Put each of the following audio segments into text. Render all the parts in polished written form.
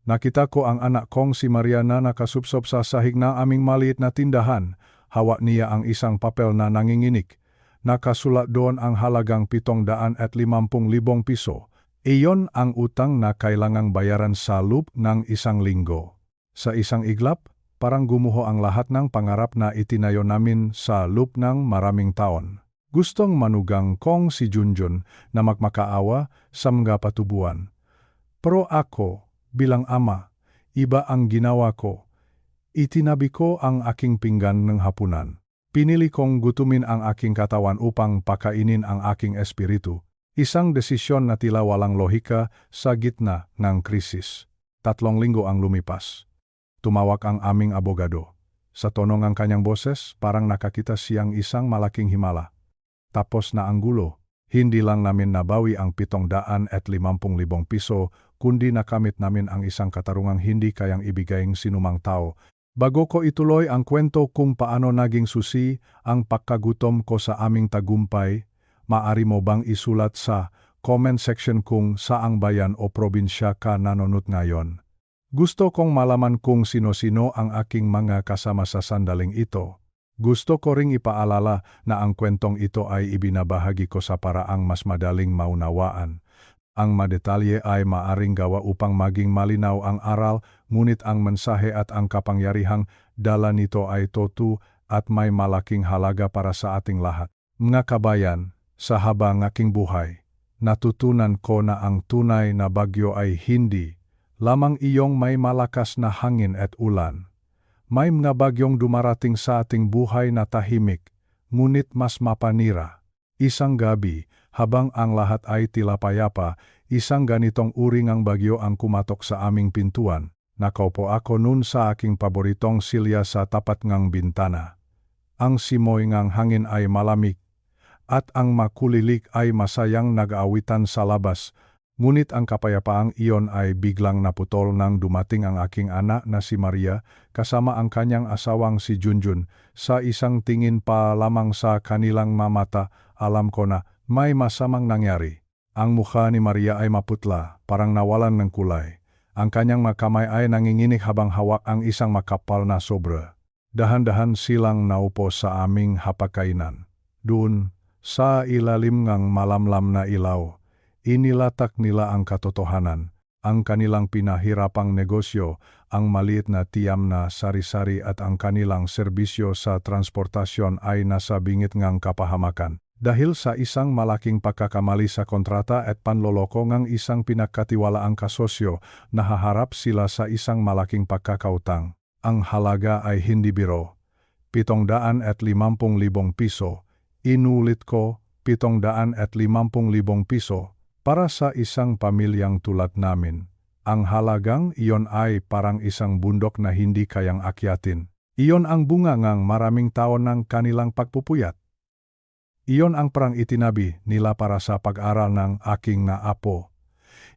Nakita ko ang anak kong si Maria na nakasupsop sa sahig ng aming maliit na tindahan. Hawak niya ang isang papel na nanginginig. Nakasulat doon ang halagang 750,000 piso. Iyon ang utang na kailangang bayaran sa loob ng isang linggo. Sa isang iglap, parang gumuho ang lahat ng pangarap na itinayo namin sa loob ng maraming taon. Gustong manugang kong si Junjun na magmakaawa sa mga patubuan. Pero ako, bilang ama, iba ang ginawa ko. Itinabi ko ang aking pinggan ng hapunan. Pinili kong gutumin ang aking katawan upang pakainin ang aking espiritu. Isang desisyon na tila walang lohika sa gitna ng krisis. 3 linggo ang lumipas. Tumawag ang aming abogado. Sa tono ng kanyang boses, parang nakakita siyang isang malaking himala. Tapos na ang gulo. Hindi lang namin nabawi ang 750,000 piso, kundi nakamit namin ang isang katarungang hindi kayang ibigay ng sinumang tao. Bago ko ituloy ang kwento kung paano naging susi ang pagkagutom ko sa aming tagumpay, maaari mo bang isulat sa comment section kung saang bayan o probinsya ka nanonood ngayon? Gusto kong malaman kung sino-sino ang aking mga kasama sa sandaling ito. Gusto ko ring ipaalala na ang kwentong ito ay ibinabahagi ko sa paraang mas madaling maunawaan. Ang madetalye ay maaring gawa upang maging malinaw ang aral, ngunit ang mensahe at ang kapangyarihang dala nito ay totoo at may malaking halaga para sa ating lahat. Mga kabayan, sa habang aking buhay, natutunan ko na ang tunay na bagyo ay hindi lamang iyong may malakas na hangin at ulan. May mga bagyong dumarating sa ating buhay na tahimik, ngunit mas mapanira. Isang gabi, habang ang lahat ay tila payapa, isang ganitong uri ng bagyo ang kumatok sa aming pintuan. Nakaupo ako nun sa aking paboritong silya sa tapat ng bintana. Ang simoy ng hangin ay malamig, at ang makulilik ay masayang nag-aawitan sa labas. Ngunit ang kapayapaang iyon ay biglang naputol nang dumating ang aking anak na si Maria kasama ang kanyang asawang si Junjun. Sa isang tingin pa lamang sa kanilang mamata, alam ko na may masamang nangyari. Ang mukha ni Maria ay maputla, parang nawalan ng kulay. Ang kanyang makamay ay nanginginig habang hawak ang isang makapal na sobra. Dahan-dahan silang naupo sa aming hapagkainan. Doon, sa ilalim ng malamlam na ilaw, inilatak nila ang katotohanan, ang kanilang pinahirapang negosyo, ang maliit na tiyam na sari-sari at ang kanilang serbisyo sa transportasyon ay nasa bingit ng kapahamakan. Dahil sa isang malaking pagkakamali sa kontrata at panloloko ng isang pinagkatiwalaang kasosyo, nahaharap sila sa isang malaking pagkakautang. Ang halaga ay hindi biro. 750,000 piso. Inulit ko, 750,000 piso. Para sa isang pamilyang tulad namin, ang halagang iyon ay parang isang bundok na hindi kayang akyatin. Iyon ang bunga ng maraming taon ng kanilang pagpupuyat. Iyon ang parang itinabi nila para sa pag-aral ng aking na apo.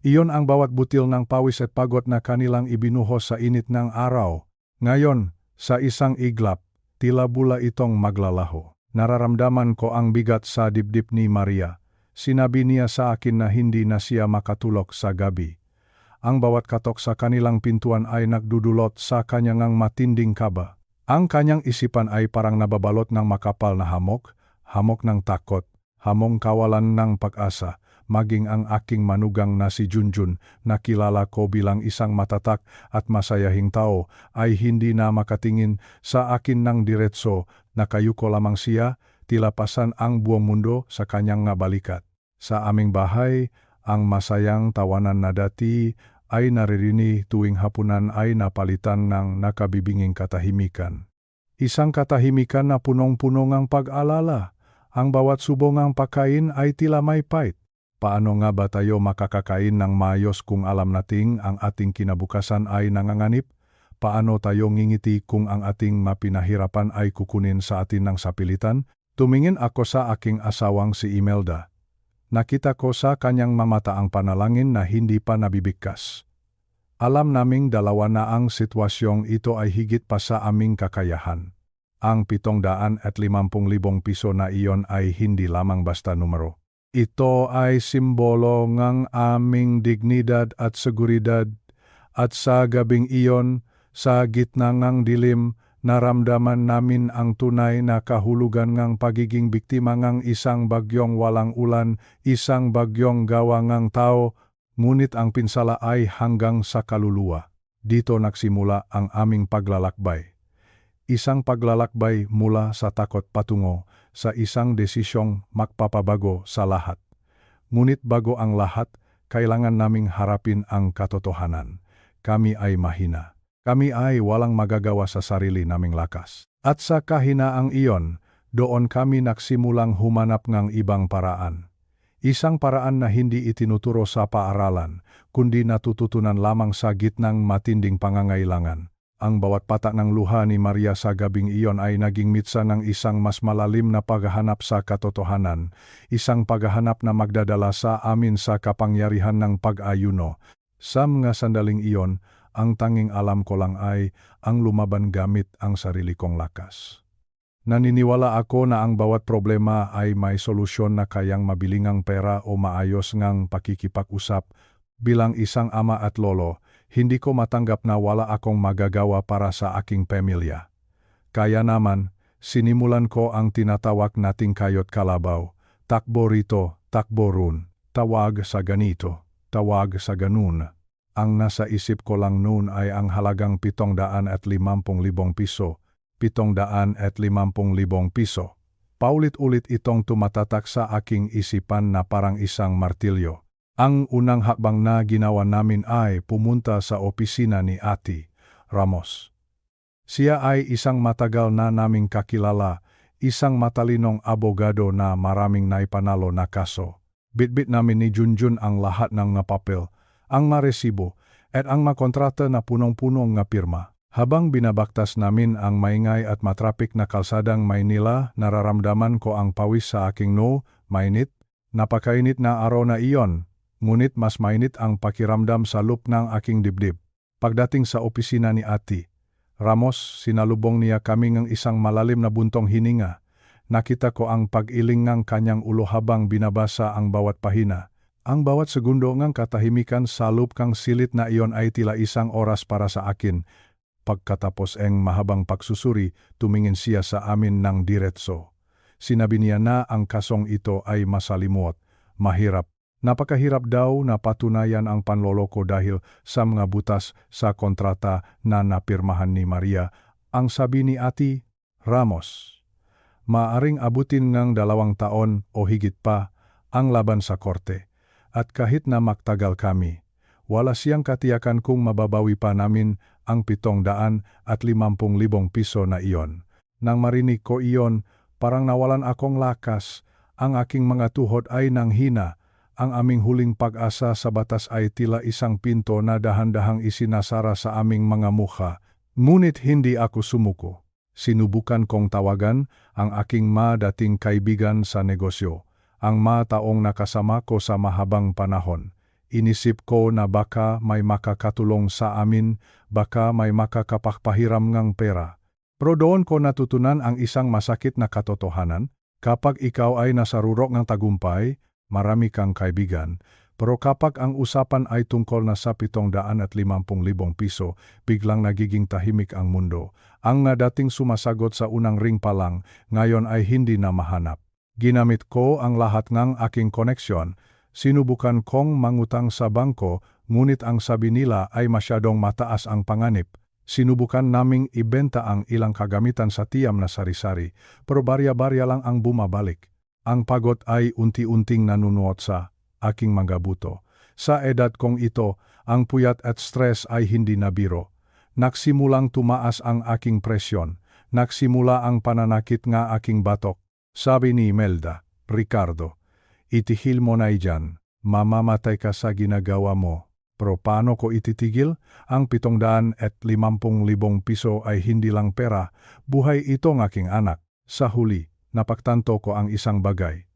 Iyon ang bawat butil ng pawis at pagod na kanilang ibinuhos sa init ng araw. Ngayon, sa isang iglap, tila bula itong maglalaho. Nararamdaman ko ang bigat sa dibdib ni Maria. Sinabi niya sa akin na hindi na siya makatulog sa gabi. Ang bawat katok sa kanilang pintuan ay nagdudulot sa kanyang matinding kaba. Ang kanyang isipan ay parang nababalot ng makapal na hamok ng takot, hamong kawalan ng pag-asa. Maging ang aking manugang na si Junjun, na kilala ko bilang isang matatak at masayahing tao, ay hindi na makatingin sa akin ng diretso. Nakayuko lamang siya, tila pasan ang buong mundo sa kanyang balikat. Sa aming bahay, ang masayang tawanan na dati ay naririnig tuwing hapunan ay napalitan ng nakabibinging katahimikan. Isang katahimikan na punong-puno ng pag-alala. Ang bawat subo ng pagkain ay tila may pait. Paano nga ba tayo makakakain ng maayos kung alam nating ang ating kinabukasan ay nanganganib? Paano tayo ngingiti kung ang ating mapinahirapan ay kukunin sa atin ng sapilitan? Tumingin ako sa aking asawang si Imelda. Nakita ko sa kanyang mamata ang panalangin na hindi pa nabibigkas. Alam naming dalawa na ang sitwasyong ito ay higit pa sa aming kakayahan. Ang 750,000 piso na iyon ay hindi lamang basta numero. Ito ay simbolo ng aming dignidad at seguridad. At sa gabing iyon, sa gitna ngang dilim, naramdaman namin ang tunay na kahulugan ngang pagiging biktima ngang isang bagyong walang ulan, isang bagyong gawa ngang tao, ngunit ang pinsala ay hanggang sa kaluluwa. Dito nagsimula ang aming paglalakbay. Isang paglalakbay mula sa takot patungo sa isang desisyong magpapabago sa lahat. Ngunit bago ang lahat, kailangan naming harapin ang katotohanan. Kami ay mahina. Kami ay walang magagawa sa sarili naming lakas. At sa kahinaang iyon, doon kami nagsimulang humanap ng ibang paraan. Isang paraan na hindi itinuturo sa paaralan, kundi natututunan lamang sa gitnang matinding pangangailangan. Ang bawat patak ng luha ni Maria sa gabing iyon ay naging mitsa ng isang mas malalim na paghahanap sa katotohanan, isang paghahanap na magdadala sa amin sa kapangyarihan ng pag-ayuno. Sa mga sandaling iyon, ang tanging alam ko lang ay ang lumaban gamit ang sarili kong lakas. Naniniwala ako na ang bawat problema ay may solusyon na kayang mabilingang pera o maayos ngang pakikipag-usap. Bilang isang ama at lolo, hindi ko matanggap na wala akong magagawa para sa aking pamilya. Kaya naman, sinimulan ko ang tinatawag nating kayot kalabaw, takbo rito, takbo run, tawag sa ganito, tawag sa ganun. Ang nasa isip ko lang noon ay ang halagang 750,000 piso, 750,000 piso. Paulit-ulit itong tumatatak sa aking isipan na parang isang martilyo. Ang unang hakbang na ginawa namin ay pumunta sa opisina ni Ate Ramos. Siya ay isang matagal na naming kakilala, isang matalinong abogado na maraming naipanalo na kaso. Bitbit namin ni Junjun ang lahat ng papel, ang maresibo, at ang makontrata na punong-punong nga pirma. Habang binabaktas namin ang maingay at matrapik na kalsadang Maynila, nararamdaman ko ang pawis sa aking mainit, napakainit na araw na iyon. Ngunit mas mainit ang pakiramdam sa loob ng aking dibdib. Pagdating sa opisina ni Ate Ramos, sinalubong niya kami ng isang malalim na buntong hininga. Nakita ko ang pag-iling ng kanyang ulo habang binabasa ang bawat pahina. Ang bawat segundo ng katahimikan sa loob kang silit na iyon ay tila isang oras para sa akin. Pagkatapos ang mahabang pagsusuri, tumingin siya sa amin ng diretso. Sinabi niya na ang kasong ito ay masalimuot, mahirap. Napakahirap daw na patunayan ang panloloko dahil sa mga butas sa kontrata na napirmahan ni Maria. Ang sabi ni Ate Ramos, maaring abutin ng 2 taon o higit pa ang laban sa korte. At kahit na magtagal kami, wala siyang katiyakan kung mababawi pa namin ang 750,000 piso na iyon. Nang marinig ko iyon, parang nawalan akong lakas. Ang aking mga tuhod ay nanghina. Ang aming huling pag-asa sa batas ay tila isang pinto na dahan-dahang isinasara sa aming mga mukha. Ngunit hindi ako sumuko. Sinubukan kong tawagan ang aking dating kaibigan sa negosyo, ang taong nakasama ko sa mahabang panahon. Inisip ko na baka may makakatulong sa amin, baka may makakapagpahiram ng pera. Pero doon ko natutunan ang isang masakit na katotohanan. Kapag ikaw ay nasa rurok ng tagumpay, marami kang kaibigan, pero kapag ang usapan ay tungkol na sa 750,000 piso, biglang nagiging tahimik ang mundo. Ang dating sumasagot sa unang ring pa lang, ngayon ay hindi na mahanap. Ginamit ko ang lahat ng aking koneksyon. Sinubukan kong mangutang sa bangko, ngunit ang sabi nila ay masyadong mataas ang panganib. Sinubukan naming ibenta ang ilang kagamitan sa tiyam na sari-sari, pero barya-barya lang ang bumabalik. Ang pagod ay unti-unting nanunuot sa aking mga buto. Sa edad kong ito, ang puyat at stress ay hindi na biro. Nagsimulang tumaas ang aking presyon. Nagsimula ang pananakit nga aking batok. Sabi ni Imelda, Ricardo, itihil mo na iyan. Mamamatay ka sa ginagawa mo. Pero paano ko ititigil? Ang 750,000 piso ay hindi lang pera. Buhay itong aking anak. Sa huli, napagtanto ko ang isang bagay.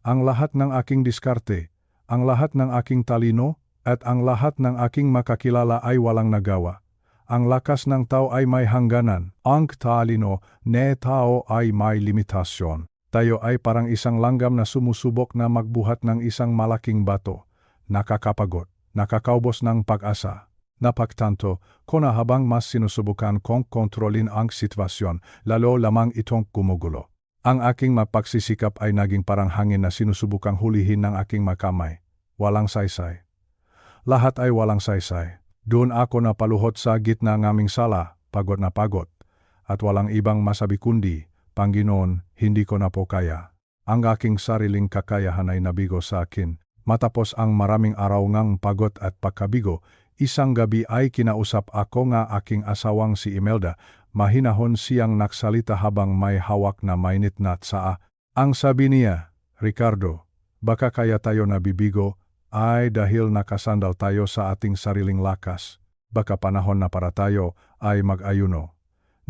Ang lahat ng aking diskarte, ang lahat ng aking talino, at ang lahat ng aking makakilala ay walang nagawa. Ang lakas ng tao ay may hangganan. Ang talino ng tao ay may limitasyon. Tayo ay parang isang langgam na sumusubok na magbuhat ng isang malaking bato. Nakakapagod, nakakaubos ng pag-asa. Napagtanto ko na habang mas sinusubukan kong kontrolin ang sitwasyon, lalo lamang itong gumugulo. Ang aking mapagsisikap ay naging parang hangin na sinusubukang hulihin ng aking makamay. Walang saysay. Lahat ay walang saysay. Doon ako napaluhot sa gitna ng aming sala, pagod na pagod. At walang ibang masabi kundi, Panginoon, hindi ko na po kaya. Ang aking sariling kakayahan ay nabigo sa akin. Matapos ang maraming araw ngang pagod at pagkabigo, isang gabi ay kinausap ako nga aking asawang si Imelda. Mahinahon siyang naksalita habang may hawak na mainit na tsaa. Ang sabi niya, Ricardo, baka kaya tayo nabibigo ay dahil nakasandal tayo sa ating sariling lakas. Baka panahon na para tayo ay mag-ayuno.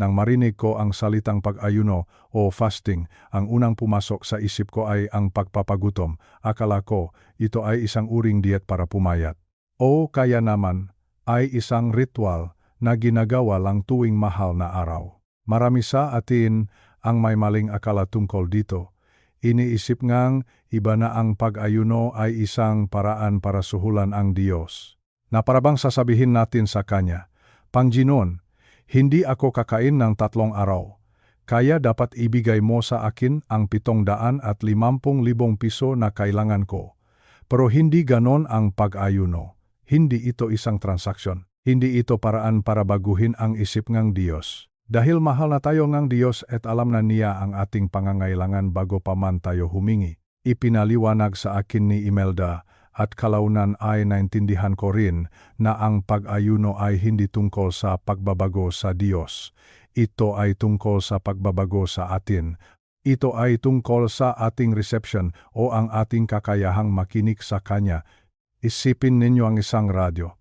Nang marinig ko ang salitang pag-ayuno o fasting, ang unang pumasok sa isip ko ay ang pagpapagutom. Akala ko ito ay isang uring diet para pumayat. O kaya naman ay isang ritual na ginagawa lang tuwing mahal na araw. Marami sa atin ang may maling akala tungkol dito. Iniisip ngang iba na ang pag-ayuno ay isang paraan para suhulan ang Diyos. Na parabang sasabihin natin sa Kanya, Panginoon, hindi ako kakain ng 3 araw. Kaya dapat ibigay mo sa akin ang 750,000 piso na kailangan ko. Pero hindi ganon ang pag-ayuno. Hindi ito isang transaksyon. Hindi ito paraan para baguhin ang isip ng Diyos. Dahil mahal na tayo ng Diyos at alam na Niya ang ating pangangailangan bago pa man tayo humingi. Ipinaliwanag sa akin ni Imelda at kalaunan ay naintindihan ko rin na ang pag-ayuno ay hindi tungkol sa pagbabago sa Diyos. Ito ay tungkol sa pagbabago sa atin. Ito ay tungkol sa ating reception o ang ating kakayahang makinig sa Kanya. Isipin ninyo ang isang radyo.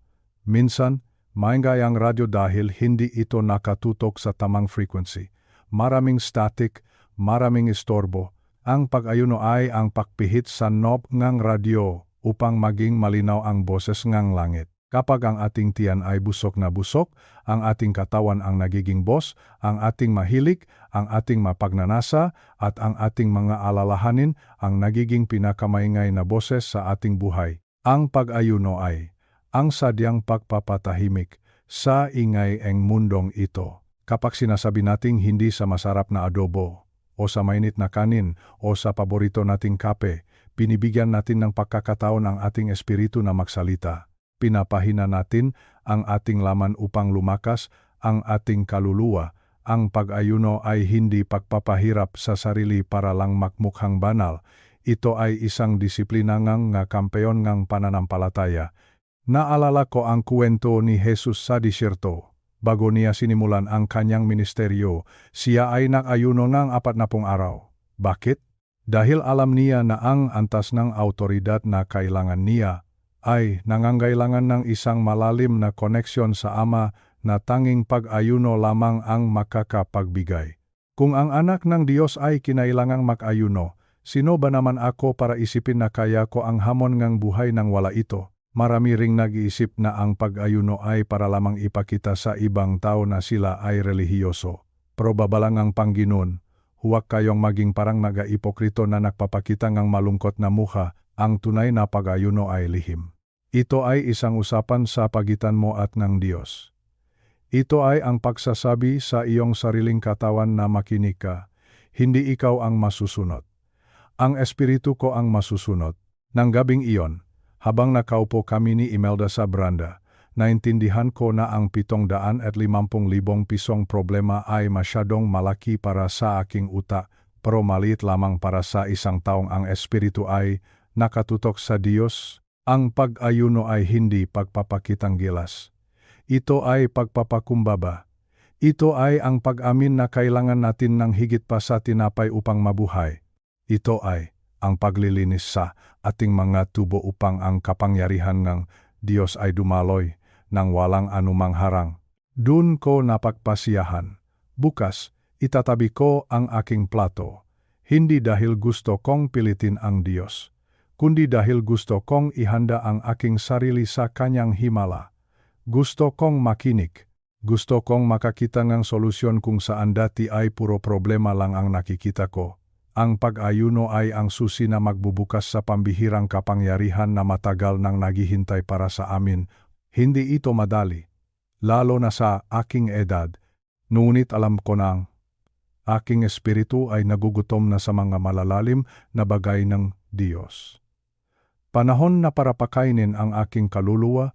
Minsan, maingay ang radyo dahil hindi ito nakatutok sa tamang frequency. Maraming static, maraming istorbo. Ang pag-ayuno ay ang pagpihit sa knob ng radyo upang maging malinaw ang boses ng langit. Kapag ang ating tiyan ay busok na busok, ang ating katawan ang nagiging boss, ang ating mahilig, ang ating mapagnanasa, at ang ating mga alalahanin ang nagiging pinakamaingay na boses sa ating buhay. Ang pag-ayuno ay ang sadyang pagpapatahimik sa ingay ng mundong ito. Kapag sinasabi nating hindi sa masarap na adobo, o sa mainit na kanin, o sa paborito nating kape, binibigyan natin ng pagkakataon ang ating espiritu na magsalita. Pinapahina natin ang ating laman upang lumakas ang ating kaluluwa. Ang pag-ayuno ay hindi pagpapahirap sa sarili para lang makmukhang banal. Ito ay isang disiplina ngang kampeon ngang pananampalataya. Naalala ko ang kwento ni Jesus sa disyerto. Bago niya sinimulan ang kanyang ministeryo, siya ay nag-ayuno ng 40 araw. Bakit? Dahil alam niya na ang antas ng autoridad na kailangan niya ay nangangailangan ng isang malalim na koneksyon sa Ama na tanging pag-ayuno lamang ang makakapagbigay. Kung ang anak ng Diyos ay kinailangang mag-ayuno, sino ba naman ako para isipin na kaya ko ang hamon ng buhay nang wala ito? Marami ring nag-iisip na ang pag-ayuno ay para lamang ipakita sa ibang tao na sila ay relihiyoso. Pero babalang ang Panginoon, huwag kayong maging parang naga-ipokrito na nagpapakita ng malungkot na mukha. Ang tunay na pag-ayuno ay lihim. Ito ay isang usapan sa pagitan mo at ng Diyos. Ito ay ang pagsasabi sa iyong sariling katawan na makinig ka. Hindi ikaw ang masusunod. Ang espiritu ko ang masusunod. Nang gabing iyon, habang nakaupo kami ni Imelda sa branda, naintindihan ko na ang 750,000 pisong problema ay masyadong malaki para sa aking utak, pero maliit lamang para sa isang taong ang espiritu ay nakatutok sa Diyos. Ang pag-ayuno ay hindi pagpapakitang gilas. Ito ay pagpapakumbaba. Ito ay ang pag-amin na kailangan natin ng higit pa sa tinapay upang mabuhay. Ito ay ang paglilinis sa ating mga tubo upang ang kapangyarihan ng Diyos ay dumaloy nang walang anumang harang. Doon ko napagpasiyahan. Bukas, itatabi ko ang aking plato. Hindi dahil gusto kong pilitin ang Diyos, kundi dahil gusto kong ihanda ang aking sarili sa Kanyang himala. Gusto kong makinig. Gusto kong makakita ng solusyon kung saan dati ay puro problema lang ang nakikita ko. Ang pag-ayuno ay ang susi na magbubukas sa pambihirang kapangyarihan na matagal nang naghihintay para sa amin Hindi ito madali, lalo na sa aking edad, ngunit alam ko nang aking espiritu ay nagugutom na sa mga malalalim na bagay ng Diyos. Panahon na para pakainin ang aking kaluluwa.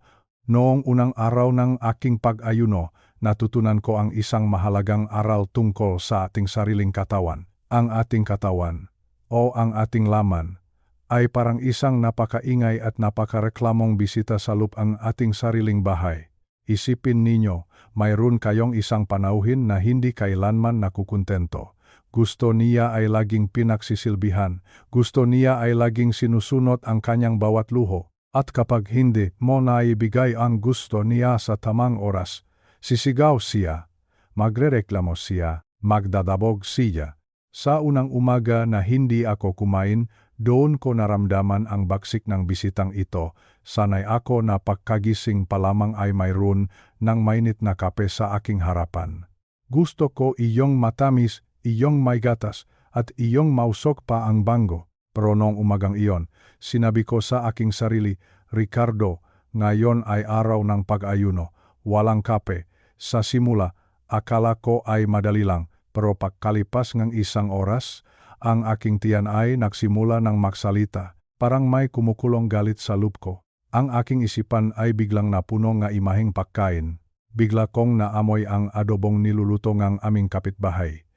Noong unang araw ng aking pag-ayuno, natutunan ko ang isang mahalagang aral tungkol sa ating sariling katawan. Ang ating katawan, o ang ating laman, ay parang isang napakaingay at napakareklamong bisita sa loob ang ating sariling bahay. Isipin ninyo, mayroon kayong isang panauhin na hindi kailanman nakukuntento. Gusto niya ay laging pinagsisilbihan, gusto niya ay laging sinusunod ang kanyang bawat luho. At kapag hindi mo naibigay ang gusto niya sa tamang oras, sisigaw siya, magrereklamo siya, magdadabog siya. Sa unang umaga na hindi ako kumain, doon ko naramdaman ang baksik ng bisitang ito. Sanay ako na pagkagising pa lamang ay mayroon ng mainit na kape sa aking harapan. Gusto ko iyong matamis, iyong may gatas, at iyong mausok pa ang banggo. Pero noong umagang iyon, sinabi ko sa aking sarili, Ricardo, ngayon ay araw ng pag-ayuno, walang kape. Sa simula, akala ko ay madali lang, pero pagkalipas ng isang oras, ang aking tiyan ay nagsimula ng magsalita, parang may kumukulong galit sa loob ko. Ang aking isipan ay biglang napuno ng imaheng pagkain. Bigla kong naamoy ang adobong niluluto ng aming kapitbahay.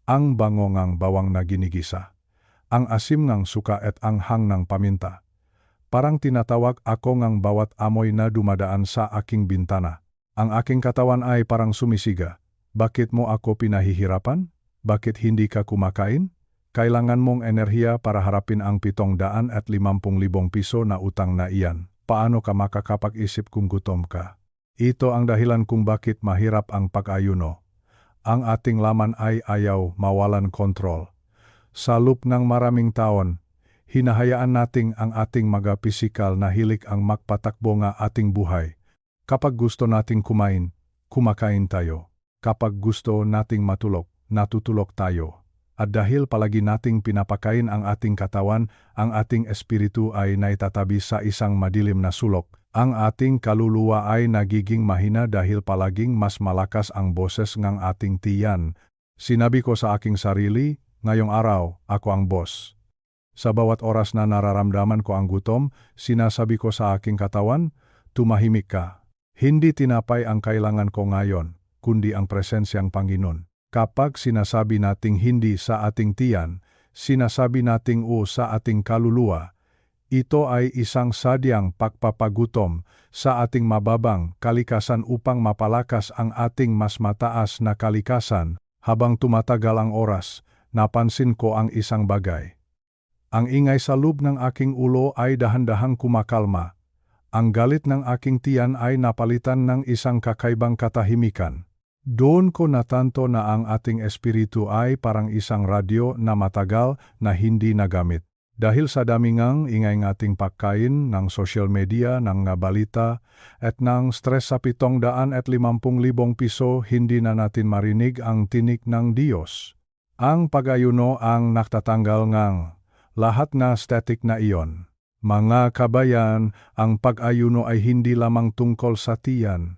Ang bango ng bawang na ginigisa. Ang asim ng suka at ang hang ng paminta. Parang tinatawag ako ng bawat amoy na dumadaan sa aking bintana. Ang aking katawan ay parang sumisiga. Bakit mo ako pinahihirapan? Bakit hindi ka kumakain? Kailangan mong enerhiya para harapin ang 750,000 piso na utang na iyan. Paano ka makakapag-isip kung gutom ka? Ito ang dahilan kung bakit mahirap ang pag-ayuno. Ang ating laman ay ayaw mawalan kontrol. Sa loob ng maraming taon, hinahayaan nating ang ating mga pisikal na hilig ang magpatakbo ng ating buhay. Kapag gusto nating kumain, kumakain tayo. Kapag gusto nating matulog, natutulog tayo. At dahil palagi nating pinapakain ang ating katawan, ang ating espiritu ay naitatabi sa isang madilim na sulok. Ang ating kaluluwa ay nagiging mahina dahil palaging mas malakas ang boses ng ating tiyan. Sinabi ko sa aking sarili, ngayong araw, ako ang boss. Sa bawat oras na nararamdaman ko ang gutom, sinasabi ko sa aking katawan, tumahimik ka. Hindi tinapay ang kailangan ko ngayon, kundi ang presensyang Panginoon. Kapag sinasabi nating hindi sa ating tiyan, sinasabi nating o sa ating kaluluwa, ito ay isang sadyang pagpapagutom sa ating mababang kalikasan upang mapalakas ang ating mas mataas na kalikasan. Habang tumatagal ang oras, napansin ko ang isang bagay. Ang ingay sa loob ng aking ulo ay dahan-dahang kumakalma. Ang galit ng aking tiyan ay napalitan ng isang kakaibang katahimikan. Doon ko natanto na ang ating espiritu ay parang isang radyo na matagal na hindi nagamit. Dahil sa dami ngang ingay ng ating pagkain, ng social media, ng balita, at ng stress sa 750,000 piso, hindi na natin marinig ang tinig ng Diyos. Ang pag-ayuno ang naktatanggal ngang lahat na static na iyon. Mga kabayan, ang pag-ayuno ay hindi lamang tungkol sa tiyan.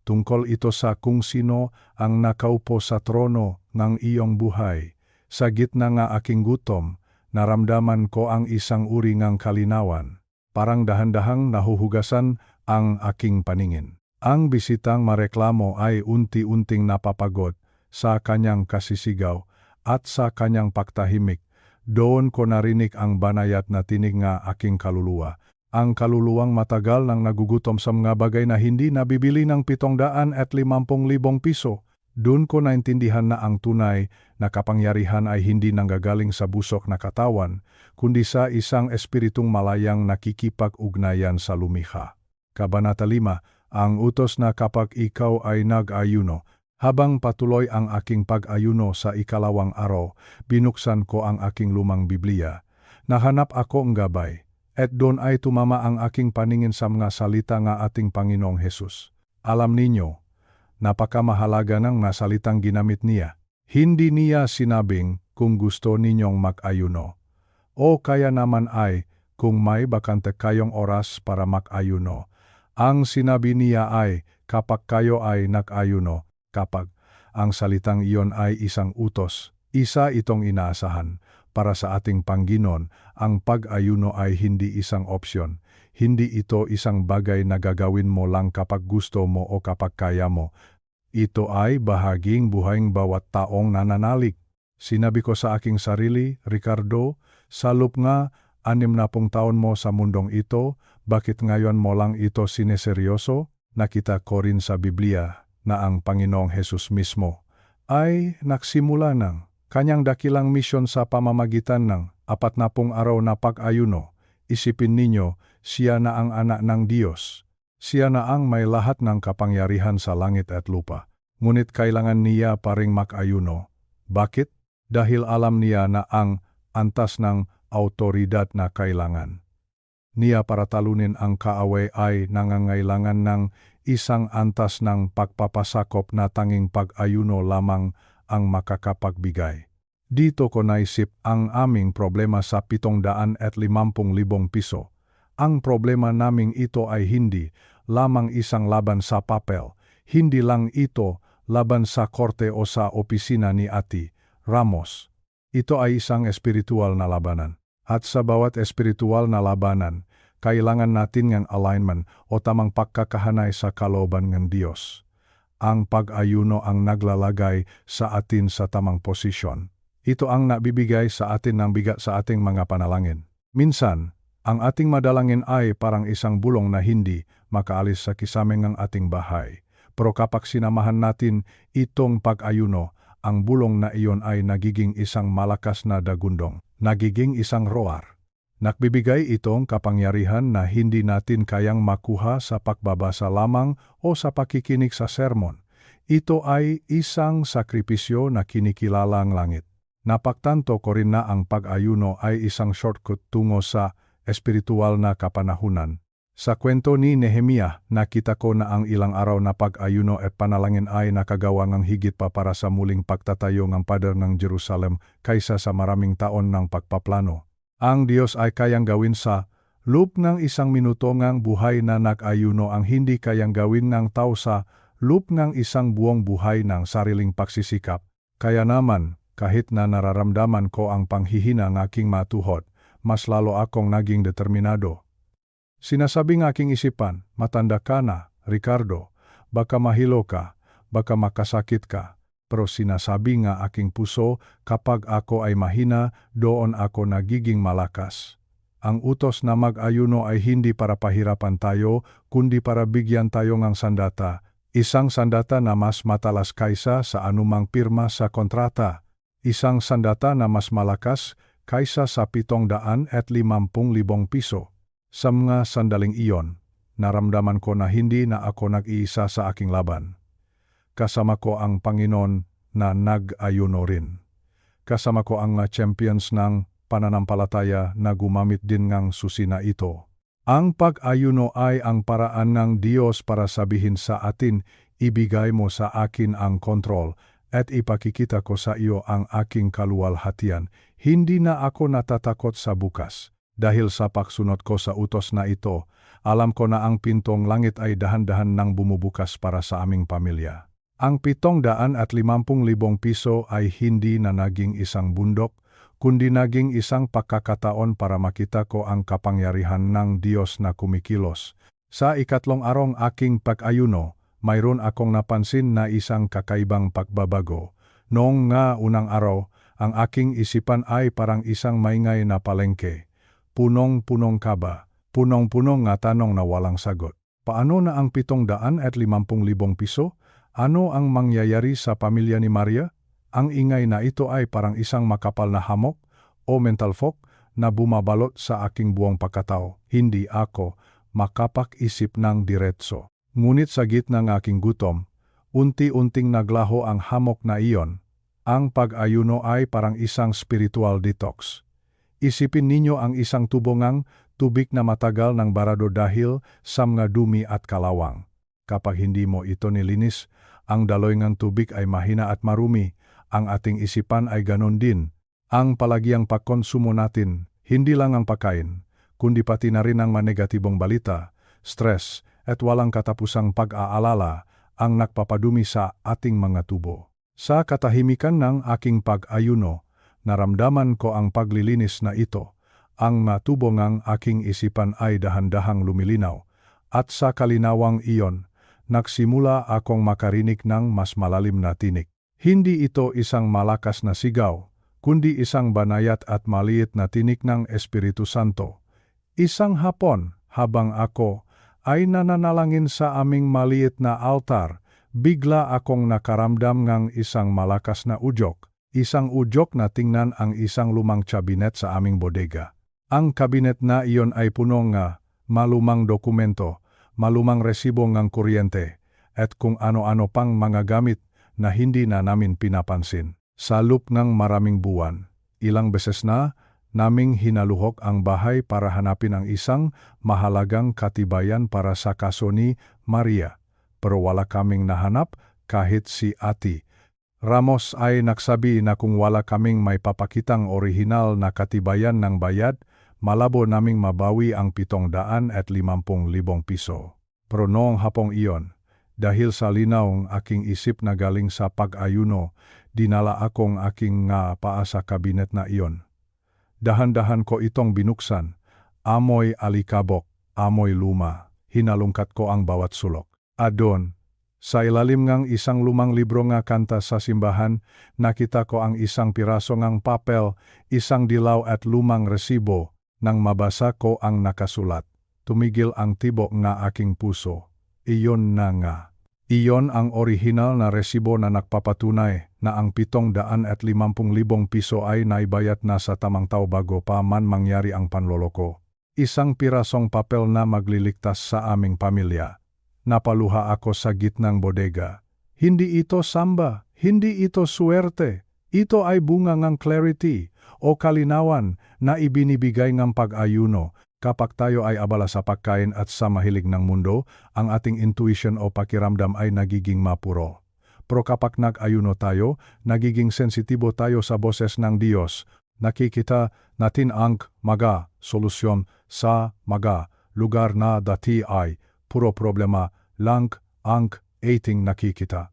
Tungkol ito sa kung sino ang nakaupo sa trono ng iyong buhay. Sa gitna ng aking gutom, naramdaman ko ang isang uri ng kalinawan. Parang dahan-dahang nahuhugasan ang aking paningin. Ang bisitang mareklamo ay unti-unting napapagod sa kanyang kasisigaw at sa kanyang pagtahimik. Doon ko narinig ang banayat na tinig ng aking kaluluwa. Ang kaluluwang matagal nang nagugutom sa mga bagay na hindi nabibili ng 750,000 piso. Doon ko naintindihan na ang tunay na kapangyarihan ay hindi nanggagaling sa busok na katawan, kundi sa isang espiritong malayang nakikipag-ugnayan sa lumikha. Kabanata 5, ang utos na kapag ikaw ay nag-ayuno, habang patuloy ang aking pag-ayuno sa ikalawang araw, binuksan ko ang aking lumang Biblia. Nahanap ako ng gabay, at doon ay tumama ang aking paningin sa mga salita ng ating Panginoong Hesus. Alam ninyo, napakamahalaga ng salitang ginamit niya. Hindi niya sinabing kung gusto ninyong mag-ayuno. O kaya naman ay kung may bakante kayong oras para mag-ayuno. Ang sinabi niya ay, kapag kayo ay nag-ayuno, kapag ang salitang iyon ay isang utos, isa itong inaasahan. Para sa ating Panginoon, ang pag-ayuno ay hindi isang opsyon. Hindi ito isang bagay na gagawin mo lang kapag gusto mo o kapag kaya mo. Ito ay bahaging buhaing bawat taong nananalig. Sinabi ko sa aking sarili, Ricardo, sa loob nga 60 taon mo sa mundong ito, bakit ngayon mo lang ito sineseryoso? Nakita ko rin sa Biblia na ang Panginoong Hesus mismo ay nagsimula ng kanyang dakilang misyon sa pamamagitan ng 40 araw na pag-ayuno. Isipin ninyo, siya na ang anak ng Diyos. Siya na ang may lahat ng kapangyarihan sa langit at lupa. Ngunit kailangan niya pa ring mag-ayuno. Bakit? Dahil alam niya na ang antas ng autoridad na kailangan niya para talunin ang kaaway ay nangangailangan ng isang antas ng pagpapasakop na tanging pag-ayuno lamang ang makakapagbigay. Dito ko naisip ang aming problema sa 750,000 piso. Ang problema naming ito ay hindi lamang isang laban sa papel, hindi lang ito laban sa korte o sa opisina ni Ati Ramos. Ito ay isang espiritual na labanan. At sa bawat espiritual na labanan, kailangan natin ng alignment o tamang pagkakahanay sa kalooban ng Diyos. Ang pag-ayuno ang naglalagay sa atin sa tamang posisyon. Ito ang nabibigay sa atin ng bigat sa ating mga panalangin. Minsan, ang ating madalangin ay parang isang bulong na hindi makaalis sa kisame ng ating bahay. Pero kapag sinamahan natin itong pag-ayuno, ang bulong na iyon ay nagiging isang malakas na dagundong, nagiging isang roar. Nagbibigay itong kapangyarihan na hindi natin kayang makuha sa pagbabasa lamang o sa pakikinig sa sermon. Ito ay isang sakripisyo na kinikilalang langit. Napagtanto ko rin na ang pag-ayuno ay isang shortcut tungo sa espiritual na kapanahunan. Sa kwento ni Nehemiah, nakita ko na ang ilang araw na pag-ayuno at panalangin ay nakagawa ng higit pa para sa muling pagtatayo ng pader ng Jerusalem kaysa sa maraming taon ng pagpaplano. Ang Diyos ay kayang gawin sa loob ng isang minuto ngang buhay na nag-ayuno ang hindi kayang gawin ng tao sa loob ng isang buong buhay ng sariling pagsisikap. Kaya naman, kahit na nararamdaman ko ang panghihina ng aking matuhod, mas lalo akong naging determinado. Sinasabi ng aking isipan, matanda ka na, Ricardo, baka mahilo ka, baka makasakit ka. Pero sinasabi nga aking puso, kapag ako ay mahina, doon ako nagiging malakas. Ang utos na mag-ayuno ay hindi para pahirapan tayo, kundi para bigyan tayo ng sandata. Isang sandata na mas matalas kaysa sa anumang pirma sa kontrata. Isang sandata na mas malakas kaysa sa 750,000 piso. Sa mga sandaling iyon, naramdaman ko na hindi na ako nag-iisa sa aking laban. Kasama ko ang Panginoon na nag-ayuno rin. Kasama ko ang champions ng pananampalataya na gumamit din ng susi na ito. Ang pag-ayuno ay ang paraan ng Diyos para sabihin sa atin, ibigay mo sa akin ang kontrol at ipakikita ko sa iyo ang aking kaluwalhatian. Hindi na ako natatakot sa bukas. Dahil sa pagsunod ko sa utos na ito, alam ko na ang pintong langit ay dahan-dahan nang bumubukas para sa aming pamilya. Ang 750,000 piso ay hindi na naging isang bundok, kundi naging isang pagkakataon para makita ko ang kapangyarihan ng Diyos na kumikilos. Sa ikatlong araw aking pag-ayuno, mayroon akong napansin na isang kakaibang pagbabago. Noong nga unang araw, ang aking isipan ay parang isang maingay na palengke. Punong-punong kaba, punong-punong nga tanong na walang sagot. Paano na ang 750,000 piso? Ano ang mangyayari sa pamilya ni Maria? Ang ingay na ito ay parang isang makapal na hamok o mental fog na bumabalot sa aking buong pagkatao. Hindi ako makapag-isip ng diretso. Ngunit sa gitna ng aking gutom, unti-unting naglaho ang hamok na iyon. Ang pag-ayuno ay parang isang spiritual detox. Isipin ninyo ang isang tubongang tubig na matagal ng barado dahil sa mga dumi at kalawang. Kapag hindi mo ito nilinis, ang daloy ng tubig ay mahina at marumi. Ang ating isipan ay ganon din. Ang palagiang pagkonsumo natin, hindi lang ang pagkain, kundi pati na rin ang mga negatibong balita, stress, at walang katapusang pag-aalala ang nagpapadumi sa ating mga tubo. Sa katahimikan ng aking pag-ayuno, naramdaman ko ang paglilinis na ito. Ang natubo ngang aking isipan ay dahan-dahang lumilinaw, at sa kalinawang iyon, nagsimula akong makarinig ng mas malalim na tinig. Hindi ito isang malakas na sigaw, kundi isang banayat at maliit na tinig ng Espiritu Santo. Isang hapon, habang ako ay nananalangin sa aming maliit na altar, bigla akong nakaramdam ng isang malakas na udyok. Isang udyok na tingnan ang isang lumang kabinet sa aming bodega. Ang kabinet na iyon ay puno nga malumang dokumento, malumang resibo ng kuryente, at kung ano-ano pang mga gamit na hindi na namin pinapansin. Sa loob ng maraming buwan, ilang beses na naming hinaluhok ang bahay para hanapin ang isang mahalagang katibayan para sa kaso ni Maria. Pero wala kaming nahanap kahit si Ate Ramos ay nagsabi na kung wala kaming may papakitang orihinal na katibayan ng bayad, malabo naming mabawi ang 750,000 piso. Pero noong hapong iyon, dahil sa linaw ng aking isip na galing sa pag-ayuno, dinala akong aking nga paa sa kabinet na iyon. Dahan-dahan ko itong binuksan, amoy alikabok, amoy luma, hinalungkat ko ang bawat sulok. Adon, sa ilalim ng isang lumang libro nga kanta sa simbahan, nakita ko ang isang piraso ng papel, isang dilaw at lumang resibo. Nang mabasa ko ang nakasulat, tumigil ang tibok nga aking puso. Iyon na nga. Iyon ang orihinal na resibo na nagpapatunay na ang 750,000 piso ay naibayad na sa tamang tao bago pa man mangyari ang panloloko. Isang pirasong papel na magliligtas sa aming pamilya. Napaluha ako sa gitnang bodega. Hindi ito samba, hindi ito suwerte. Ito ay bunga ng clarity o kalinawan na ibinibigay ng pag-ayuno. Kapag tayo ay abala sa pagkain at sa mahilig ng mundo, ang ating intuition o pakiramdam ay nagiging mapuro. Pero kapag nag-ayuno tayo, nagiging sensitibo tayo sa boses ng Diyos. Nakikita natin ang mga solusyon sa mga lugar na dati ay puro problema lang ang ating nakikita.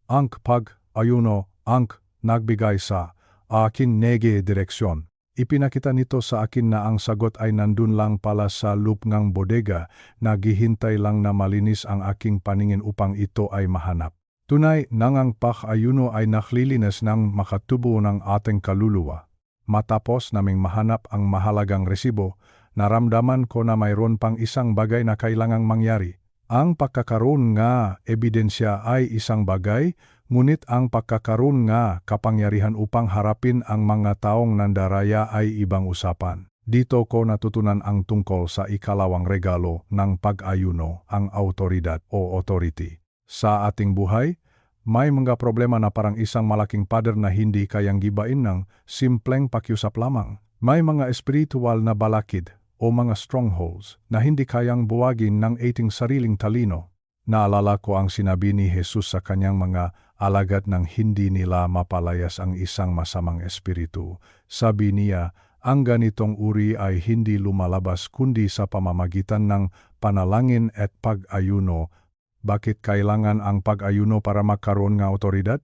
Ang pag-ayuno ang nagbigay sa akin nege direksyon. Ipinakita nito sa akin na ang sagot ay nandun lang pala sa loob ng bodega, naghihintay lang na malinis ang aking paningin upang ito ay mahanap. Tunay nang ang pag-ayuno ay naglilinis ng makatubo ng ating kaluluwa. Matapos naming mahanap ang mahalagang resibo, naramdaman ko na mayroon pang isang bagay na kailangang mangyari. Ang pagkakaroon nga ebidensya ay isang bagay, ngunit ang pagkakaroon nga kapangyarihan upang harapin ang mga taong nandaraya ay ibang usapan. Dito ko natutunan ang tungkol sa ikalawang regalo ng pag-ayuno, ang autoridad o authority. Sa ating buhay, may mga problema na parang isang malaking pader na hindi kayang gibain ng simpleng pakiusap lamang. May mga espiritual na balakid o mga strongholds na hindi kayang buwagin ng ating sariling talino. Naalala ko ang sinabi ni Jesus sa kanyang mga alagad nang hindi nila mapalayas ang isang masamang espiritu. Sabi niya, ang ganitong uri ay hindi lumalabas kundi sa pamamagitan ng panalangin at pag-ayuno. Bakit kailangan ang pag-ayuno para magkaroon ng autoridad?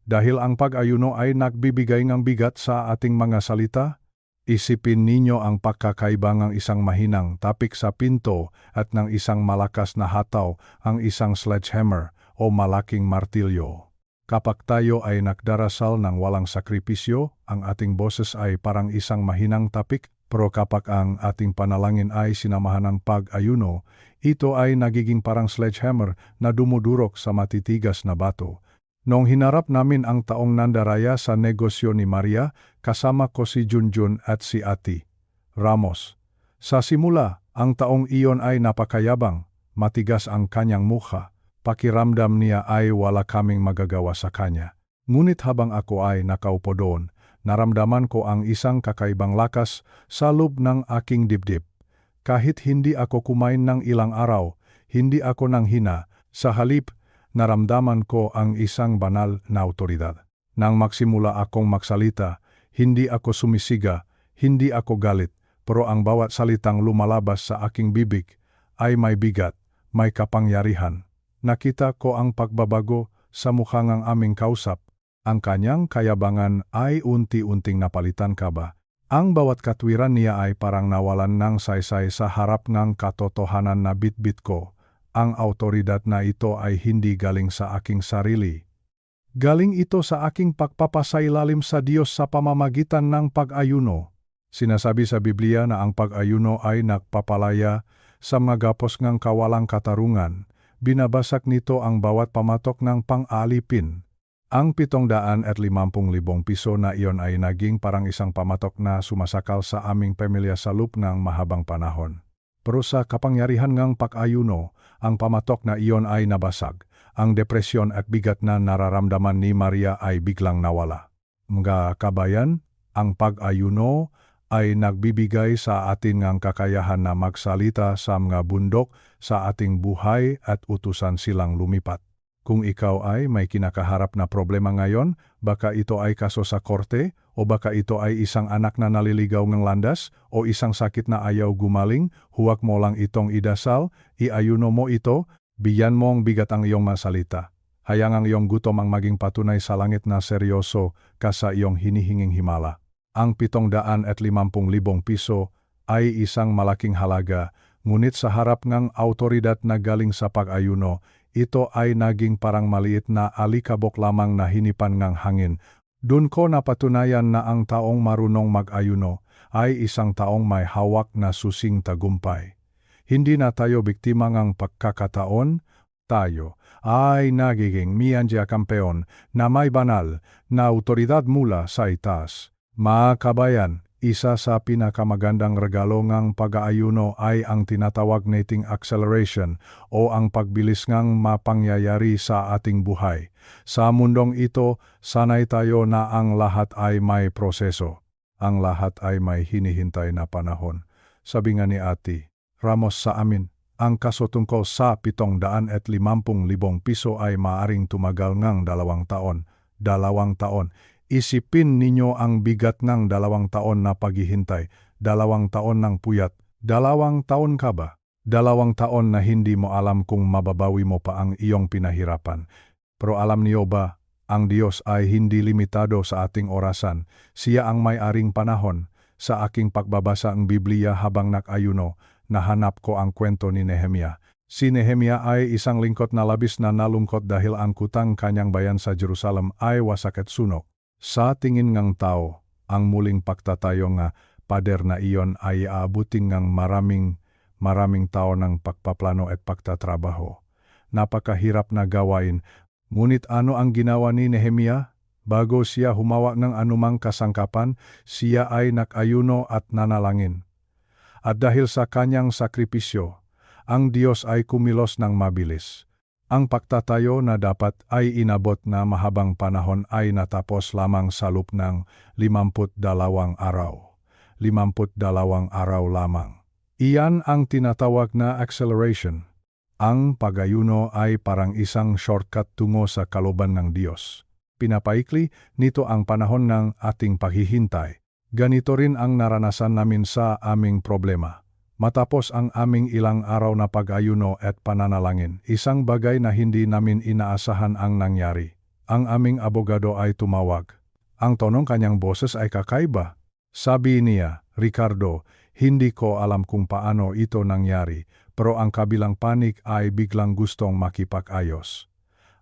Dahil ang pag-ayuno ay nagbibigay ng bigat sa ating mga salita. Isipin ninyo ang pagkakaiba ng isang mahinang tapik sa pinto at ng isang malakas na hataw, ang isang sledgehammer o malaking martilyo. Kapag tayo ay nagdarasal ng walang sakripisyo, ang ating boses ay parang isang mahinang tapik, pero kapag ang ating panalangin ay sinamahan ng pag-ayuno, ito ay nagiging parang sledgehammer na dumudurok sa matitigas na bato. Noong hinarap namin ang taong nandaraya sa negosyo ni Maria, kasama ko si Junjun at si Ate Ramos. Sa simula, ang taong iyon ay napakayabang, matigas ang kanyang mukha, pakiramdam niya ay wala kaming magagawa sa kanya. Ngunit habang ako ay nakaupo doon, naramdaman ko ang isang kakaibang lakas sa loob ng aking dibdib. Kahit hindi ako kumain ng ilang araw, hindi ako nanghina, sa halip, naramdaman ko ang isang banal na autoridad. Nang magsimula akong magsalita, hindi ako sumisiga, hindi ako galit, pero ang bawat salitang lumalabas sa aking bibig ay may bigat, may kapangyarihan. Nakita ko ang pagbabago sa mukha ng aming kausap. Ang kanyang kayabangan ay unti-unting napalitan kaba. Ang bawat katwiran niya ay parang nawalan ng saysay sa harap ng katotohanan na bitbit ko. Ang autoridad na ito ay hindi galing sa aking sarili. Galing ito sa aking pagpapasailalim sa Diyos sa pamamagitan ng pag-ayuno. Sinasabi sa Biblia na ang pag-ayuno ay nagpapalaya sa mga gapos ng kawalang katarungan. Binabasak nito ang bawat pamatok ng pang-alipin. Ang 750,000 piso na iyon ay naging parang isang pamatok na sumasakal sa aming pamilya sa loob ng mahabang panahon. Pero sa kapangyarihan ng pag-ayuno, ang pamatok na iyon ay nabasag. Ang depresyon at bigat na nararamdaman ni Maria ay biglang nawala. Mga kabayan, ang pag-ayuno ay nagbibigay sa atin ng kakayahan na magsalita sa mga bundok sa ating buhay at utusan silang lumipat. Kung ikaw ay may kinakaharap na problema ngayon, baka ito ay kaso sa korte, o baka ito ay isang anak na naliligaw ng landas, o isang sakit na ayaw gumaling, huwag mo lang itong idasal, iayuno mo ito, bigyan mo ang bigat ang iyong masalita. Hayang ang iyong gutom ang maging patunay sa langit na seryoso ka sa iyong hinihinging himala. Ang 750,000 piso ay isang malaking halaga, ngunit sa harap ng autoridad na galing sa pag-ayuno, ito ay naging parang maliit na alikabok lamang na hinipan ng hangin. Doon ko napatunayan na ang taong marunong mag-ayuno ay isang taong may hawak na susing tagumpay. Hindi na tayo biktima ng pagkakataon, tayo ay nagiging miyanja kampeon na may banal na autoridad mula sa itaas. Mga kabayan, isa sa pinakamagandang regalo ng pag-aayuno ay ang tinatawag nating acceleration o ang pagbilis ng mapangyayari sa ating buhay. Sa mundong ito, sanay tayo na ang lahat ay may proseso. Ang lahat ay may hinihintay na panahon. Sabi nga ni Ate Ramos sa amin, ang kaso tungkol sa 750,000 piso ay maaring tumagal ng 2 taon. 2 taon. Isipin ninyo ang bigat ng 2 taon na paghihintay, 2 taon ng puyat, 2 taon ka ba? 2 taon na hindi mo alam kung mababawi mo pa ang iyong pinahirapan. Pero alam niyo ba, ang Diyos ay hindi limitado sa ating orasan. Siya ang may-aring panahon. Sa aking pagbabasa ng Biblia habang nag-ayuno, nahanap ko ang kwento ni Nehemia. Si Nehemia ay isang lingkod na labis na nalungkot dahil ang kutang kanyang bayan sa Jerusalem ay wasak at sunog. Sa tingin ng tao, ang muling pagtatayo nga pader na iyon ay aabutin ng maraming taon ng pagpaplano at pagtatrabaho. Napakahirap na gawain, ngunit ano ang ginawa ni Nehemia? Bago siya humawa ng anumang kasangkapan, siya ay nag-ayuno at nanalangin. At dahil sa kanyang sakripisyo, ang Diyos ay kumilos ng mabilis. Ang pagtatayo na dapat ay inabot na mahabang panahon ay natapos lamang sa loob ng 52 araw. 52 araw lamang. Iyan ang tinatawag na acceleration. Ang pag-ayuno ay parang isang shortcut tungo sa kalooban ng Diyos. Pinapaikli nito ang panahon ng ating paghihintay. Ganito rin ang naranasan namin sa aming problema. Matapos ang aming ilang araw na pag-ayuno at pananalangin, isang bagay na hindi namin inaasahan ang nangyari. Ang aming abogado ay tumawag. Ang tonong kanyang boses ay kakaiba. Sabi niya, Ricardo, hindi ko alam kung paano ito nangyari, pero ang kabilang panig ay biglang gustong makipag-ayos.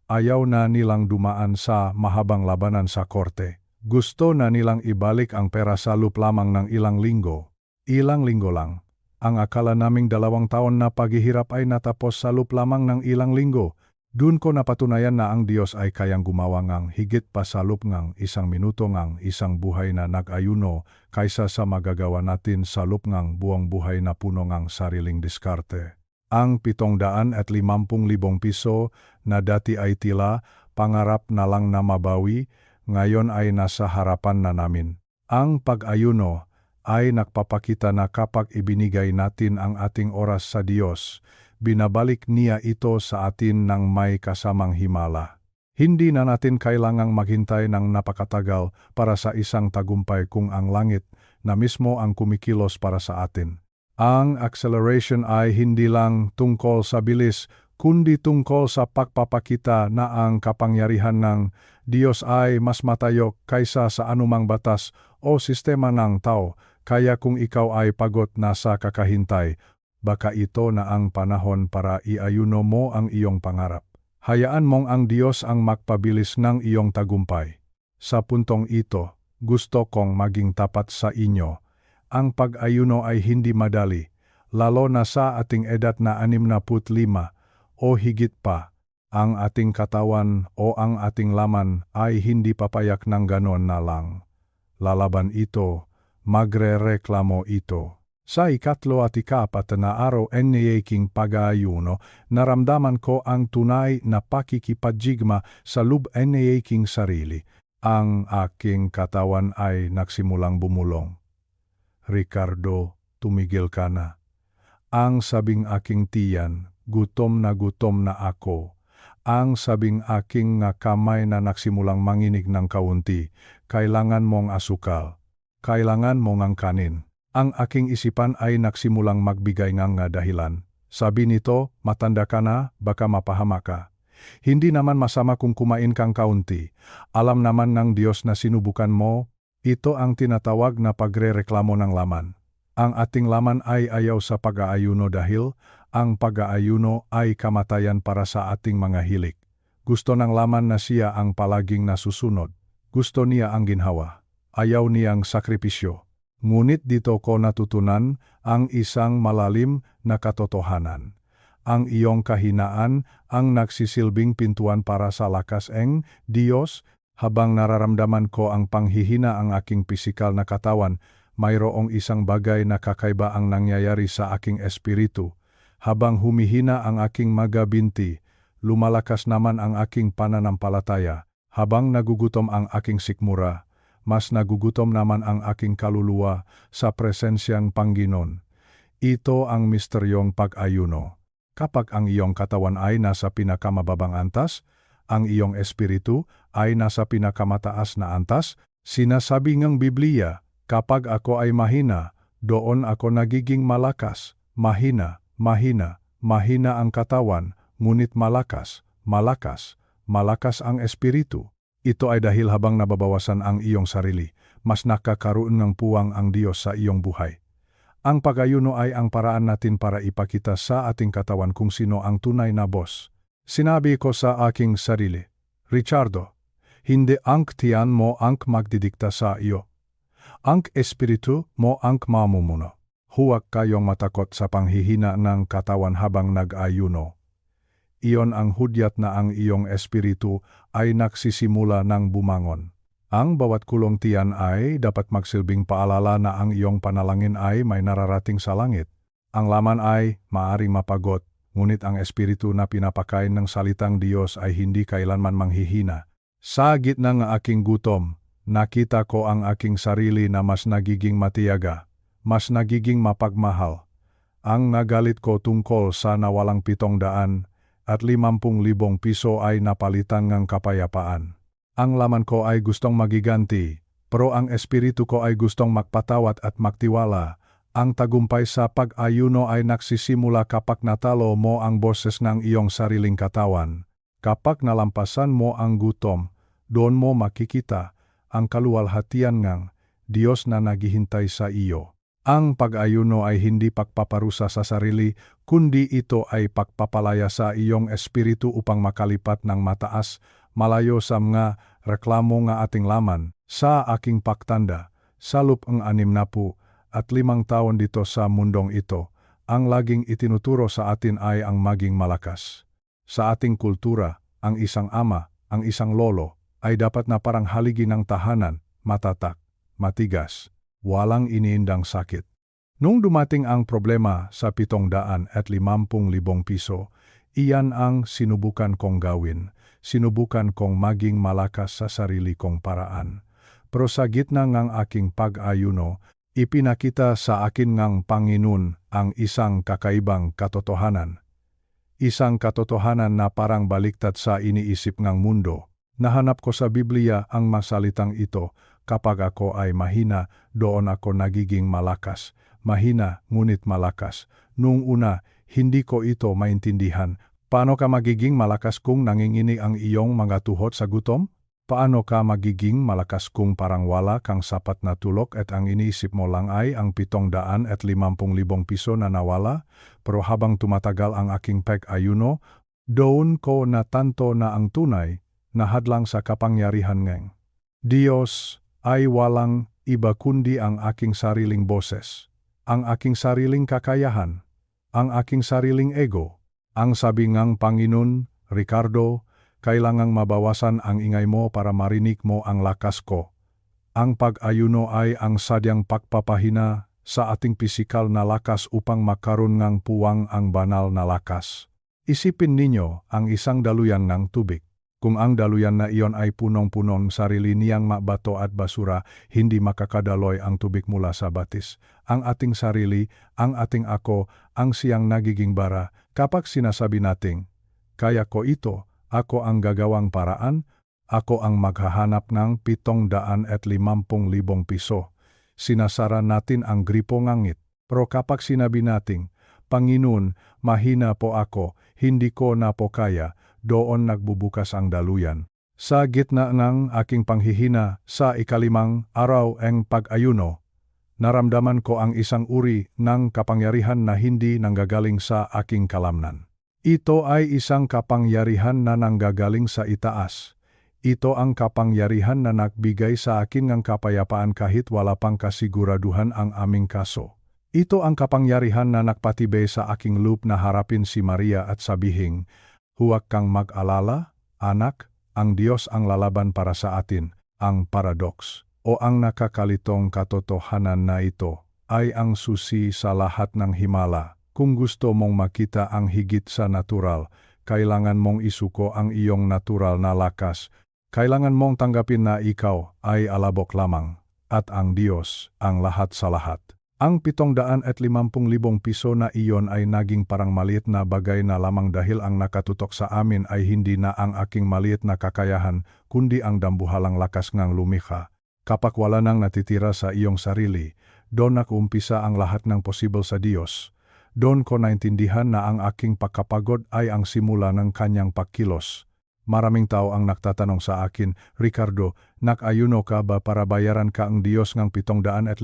Ayaw na nilang dumaan sa mahabang labanan sa korte. Gusto na nilang ibalik ang pera sa loob lamang ng ilang linggo. Ilang linggo lang. Ang akala naming 2 taon na paghihirap ay natapos sa loob lamang ng ilang linggo. Doon ko napatunayan na ang Diyos ay kayang gumawa ng higit pa sa loob ng 1 minuto ng isang buhay na nag-ayuno kaysa sa magagawa natin sa loob ng buong buhay na puno ng sariling diskarte. Ang 750,000 piso na dati ay tila pangarap na lang na mabawi, ngayon ay nasa harapan na namin. Ang pag-ayuno ay nagpapakita na kapag ibinigay natin ang ating oras sa Diyos, binabalik niya ito sa atin ng may kasamang himala. Hindi na natin kailangang maghintay ng napakatagal para sa isang tagumpay kung ang langit na mismo ang kumikilos para sa atin. Ang acceleration ay hindi lang tungkol sa bilis, kundi tungkol sa pagpapakita na ang kapangyarihan ng Diyos ay mas matayog kaysa sa anumang batas o sistema ng tao. Kaya kung ikaw ay pagod na sa kakahintay, baka ito na ang panahon para iayuno mo ang iyong pangarap. Hayaan mong ang Diyos ang magpabilis ng iyong tagumpay. Sa puntong ito, gusto kong maging tapat sa inyo. Ang pag-ayuno ay hindi madali, lalo na sa ating edad na 65 o higit pa. Ang ating katawan o ang ating laman ay hindi papayak ng ganon na lang. Lalaban ito, magre-reklamo ito. Sa ikatlo at ikapat na araw ng aking pag-aayuno, naramdaman ko ang tunay na pakikipagjigma sa loob ng aking sarili. Ang aking katawan ay nagsimulang bumulong. Ricardo, tumigil ka na. Ang sabing aking tiyan, gutom na ako. Ang sabing aking nga kamay na nagsimulang manginig ng kaunti, kailangan mong asukal. Kailangan mong ang kanin. Ang aking isipan ay nagsimulang magbigay ng dahilan. Sabi nito, matanda ka na, baka mapahama ka. Hindi naman masama kung kumain kang kaunti. Alam naman ng Diyos na sinubukan mo, ito ang tinatawag na pagre-reklamo ng laman. Ang ating laman ay ayaw sa pag-aayuno dahil ang pag-aayuno ay kamatayan para sa ating mga hilig. Gusto ng laman na siya ang palaging nasusunod. Gusto niya ang ginhawa. Ayaw niyang sakripisyo. Ngunit dito ko natutunan ang isang malalim na katotohanan. Ang iyong kahinaan ang nagsisilbing pintuan para sa lakas ng Diyos. Habang nararamdaman ko ang panghihina ang aking pisikal na katawan, mayroong isang bagay na kakaiba ang nangyayari sa aking espiritu. Habang humihina ang aking mga binti, lumalakas naman ang aking pananampalataya. Habang nagugutom ang aking sikmura, mas nagugutom naman ang aking kaluluwa sa presensyang Panginoon. Ito ang misteryong pag-ayuno. Kapag ang iyong katawan ay nasa pinakamababang antas, ang iyong espiritu ay nasa pinakamataas na antas, sinasabi ng Biblia, kapag ako ay mahina, doon ako nagiging malakas. Mahina ang katawan, ngunit malakas ang espiritu. Ito ay dahil habang nababawasan ang iyong sarili, mas nakakaroon ng puwang ang Diyos sa iyong buhay. Ang pag-ayuno ay ang paraan natin para ipakita sa ating katawan kung sino ang tunay na boss. Sinabi ko sa aking sarili, Ricardo, hindi ang tiyan mo ang magdidikta sa iyo. Ang espiritu mo ang mamumuno. Huwag kayong matakot sa panghihina ng katawan habang nag-ayuno. Iyon ang hudyat na ang iyong espiritu ay nagsisimula ng bumangon. Ang bawat kulong tiyan ay dapat magsilbing paalala na ang iyong panalangin ay may nararating sa langit. Ang laman ay maaring mapagod, ngunit ang espiritu na pinapakain ng salitang Diyos ay hindi kailanman manghihina. Sa gitna ng aking gutom, nakita ko ang aking sarili na mas nagiging matiyaga, mas nagiging mapagmahal. Ang nagalit ko tungkol sa nawalang 750,000 piso ay napalitan ng kapayapaan. Ang laman ko ay gustong magiganti, pero ang espiritu ko ay gustong magpatawad at magtiwala. Ang tagumpay sa pag-ayuno ay nagsisimula kapag natalo mo ang boses ng iyong sariling katawan. Kapag nalampasan mo ang gutom, doon mo makikita ang kaluwalhatian ng Diyos na naghihintay sa iyo. Ang pag-ayuno ay hindi pagpaparusa sa sarili, kundi ito ay pagpapalaya sa iyong espiritu upang makalipat ng mataas, malayo sa mga reklamo nga ating laman. Sa aking pagtanda, sa loob ng 65 taon dito sa mundong ito, ang laging itinuturo sa atin ay ang maging malakas. Sa ating kultura, ang isang ama, ang isang lolo, ay dapat na parang haligi ng tahanan, matatak, matigas, walang iniindang sakit. Nung dumating ang problema sa 750,000 piso, iyan ang sinubukan kong gawin. Sinubukan kong maging malakas sa sarili kong paraan. Pero sa gitna ng aking pag-ayuno, ipinakita sa akin ng Panginoon ang isang kakaibang katotohanan. Isang katotohanan na parang baliktad sa iniisip ng mundo. Nahanap ko sa Biblia ang masalitang ito, kapag ako ay mahina, doon ako nagiging malakas. mahina, ngunit malakas. Nung una, hindi ko ito maintindihan. Paano ka magiging malakas kung nanginginig ang iyong mga tuhod sa gutom? Paano ka magiging malakas kung parang wala kang sapat na tulog at ang iniisip mo lang ay ang 750,000 piso na nawala? Pero habang tumatagal ang aking pag-ayuno, doon ko natanto na ang tunay na hadlang sa kapangyarihan ng Diyos ay walang iba kundi ang aking sariling boses, ang aking sariling kakayahan, ang aking sariling ego. Ang sabi ng Panginoon, Ricardo, kailangang mabawasan ang ingay mo para marinig mo ang lakas ko. Ang pag-ayuno ay ang sadyang pagpapahina sa ating pisikal na lakas upang makaroon ng puwang ang banal na lakas. Isipin ninyo ang isang daluyan ng tubig. Kung ang daluyan na iyon ay punong-punong sarili niyang mabato at basura, hindi makakadaloy ang tubig mula sa batis. Ang ating sarili, ang ating ako, ang siyang nagiging bara. Kapag sinasabi nating, kaya ko ito, ako ang gagawang paraan, ako ang maghahanap ng 750,000 piso. Sinasara natin ang gripo ngangit. Pero kapag sinabi nating, Panginoon, mahina po ako, hindi ko na po kaya, doon nagbubukas ang daluyan. Sa gitna ng aking panghihina sa 5 araw ng pag-ayuno, naramdaman ko ang isang uri ng kapangyarihan na hindi nanggagaling sa aking kalamnan. Ito ay isang kapangyarihan na nanggagaling sa itaas. Ito ang kapangyarihan na nagbigay sa akin ng kapayapaan kahit wala pang kasiguraduhan ang aming kaso. Ito ang kapangyarihan na nagpatibay sa aking loob na harapin si Maria at sabihin, huwag kang mag-alala, anak, ang Diyos ang lalaban para sa atin. Ang paradox o ang nakakalitong katotohanan na ito ay ang susi sa lahat ng himala. Kung gusto mong makita ang higit sa natural, kailangan mong isuko ang iyong natural na lakas. Kailangan mong tanggapin na ikaw ay alabok lamang, at ang Diyos ang lahat sa lahat. Ang 750,000 piso na iyon ay naging parang maliit na bagay na lamang dahil ang nakatutok sa amin ay hindi na ang aking maliit na kakayahan, kundi ang dambuhalang lakas ng lumikha. Kapag wala nang natitira sa iyong sarili, doon nakuumpisa ang lahat ng posible sa Diyos. Doon ko naintindihan na ang aking pagkapagod ay ang simula ng kanyang pagkilos. Maraming tao ang nagtatanong sa akin, Ricardo, nag-ayuno ka ba para bayaran ka ang Diyos ng 750,000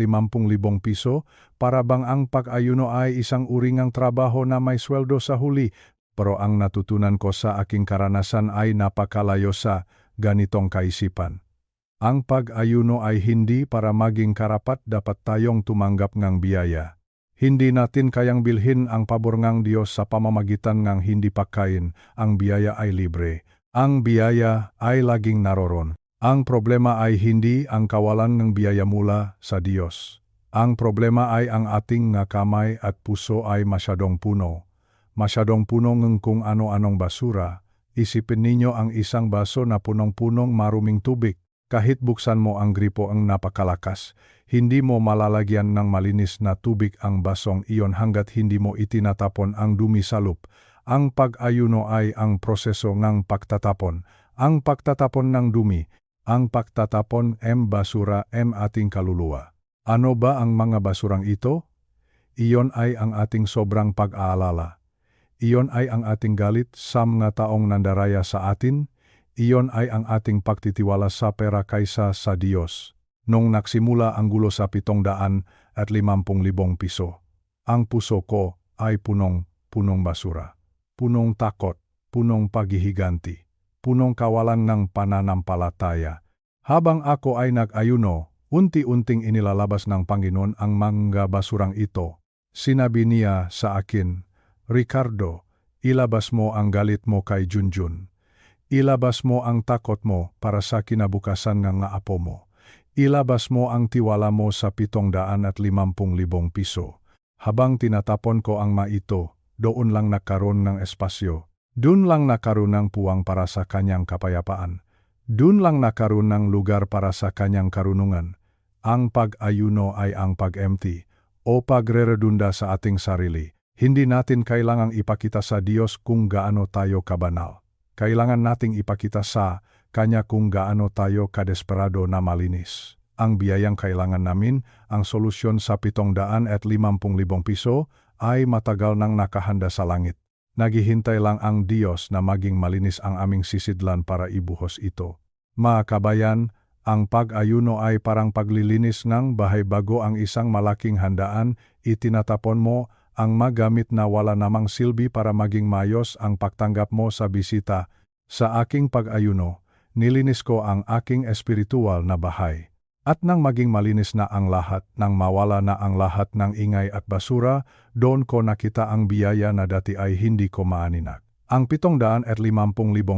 piso? Para bang ang pag-ayuno ay isang uri ng trabaho na may sweldo sa huli? Pero ang natutunan ko sa aking karanasan ay napakalayo sa ganitong kaisipan. Ang pag-ayuno ay hindi para maging karapat dapat tayong tumanggap ng biyaya. Hindi natin kayang bilhin ang pabor ng Diyos sa pamamagitan ng hindi pagkain. Ang biyaya ay libre. Ang biyaya ay laging naroon. Ang problema ay hindi ang kawalan ng biyaya mula sa Diyos. Ang problema ay ang ating nga kamay at puso ay masyadong puno. Masyadong puno ng kung ano-anong basura. Isipin ninyo ang isang baso na punong-punong maruming tubig. Kahit buksan mo ang gripo ang napakalakas, hindi mo malalagyan ng malinis na tubig ang basong iyon hanggat hindi mo itinatapon ang dumi sa loop. Ang pag-ayuno ay ang proseso ng pagtatapon. Ang pagtatapon ng dumi, ang pagtatapon basura ating kaluluwa. Ano ba ang mga basurang ito? Iyon ay ang ating sobrang pag-aalala. Iyon ay ang ating galit sa mga taong nandaraya sa atin. Iyon ay ang ating pagtitiwala sa pera kaysa sa Diyos. Nung nagsimula ang gulo sa 750,000 piso, ang puso ko ay punong basura. Punong takot, punong paghihiganti, punong kawalan ng pananampalataya. Habang ako ay nag-ayuno, unti-unting inilalabas ng Panginoon ang mga basurang ito. Sinabi niya sa akin, Ricardo, ilabas mo ang galit mo kay Junjun. Ilabas mo ang takot mo para sa kinabukasan ng apo mo. Ilabas mo ang tiwala mo sa 750,000 piso. Habang tinatapon ko ang ito, doon lang nakaroon ng espasyo. Doon lang nakaroon ng puwang para sa kanyang kapayapaan. Doon lang nakaroon ng lugar para sa kanyang karunungan. Ang pag-ayuno ay ang pag-empty o pagreredunda sa ating sarili. Hindi natin kailangang ipakita sa Diyos kung gaano tayo kabanal. Kailangan nating ipakita sa Kanya kung gaano tayo kadesperado na malinis. ang biyayang kailangan namin, ang solusyon sa 750,000 piso, ay matagal nang nakahanda sa langit. Naghihintay lang ang Diyos na maging malinis ang aming sisidlan para ibuhos ito. Mga kabayan, ang pag-ayuno ay parang paglilinis ng bahay bago ang isang malaking handaan, itinatapon mo ang magamit na wala namang silbi para maging mayos ang pagtanggap mo sa bisita. Sa aking pag-ayuno, nilinis ko ang aking espiritual na bahay. At nang maging malinis na ang lahat, nang mawala na ang lahat ng ingay at basura, doon ko nakita ang biyaya na dati ay hindi ko maaninag. Ang 750,000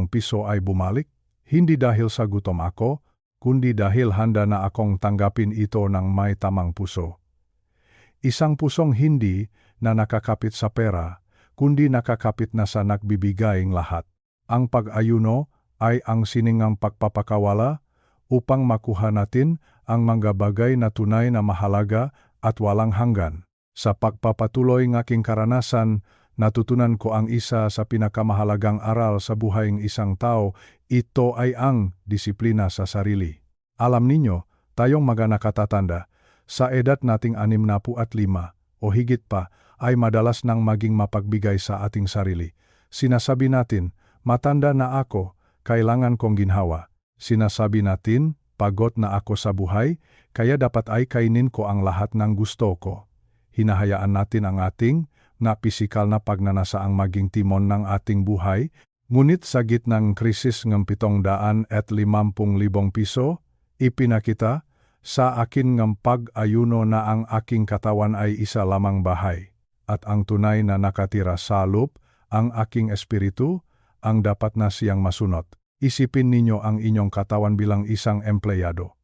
piso ay bumalik, hindi dahil sa gutom ako, kundi dahil handa na akong tanggapin ito ng may tamang puso. Isang pusong hindi na nakakapit sa pera, kundi nakakapit na sa nagbibigayng lahat. Ang pag-ayuno ay ang siningang pagpapakawala upang makuha natin ang mga bagay na tunay na mahalaga at walang hanggan. Sa pagpapatuloy ng aking karanasan, natutunan ko ang isa sa pinakamahalagang aral sa buhay ng isang tao, ito ay ang disiplina sa sarili. Alam ninyo, tayong mga nakatatanda, sa edad nating 65 o higit pa, ay madalas nang maging mapagbigay sa ating sarili. Sinasabi natin, matanda na ako, kailangan kong ginhawa. Sinasabi natin, pagod na ako sa buhay, kaya dapat ay kainin ko ang lahat ng gusto ko. Hinahayaan natin ang ating na pisikal na pagnanasa ang maging timon ng ating buhay, ngunit sa gitnang krisis ng 750,000 piso, ipinakita sa akin ng pag-ayuno na ang aking katawan ay isa lamang bahay, at ang tunay na nakatira sa loob, ang aking espiritu, ang dapat na siyang masunod. Isipin ninyo ang inyong katawan bilang isang empleyado,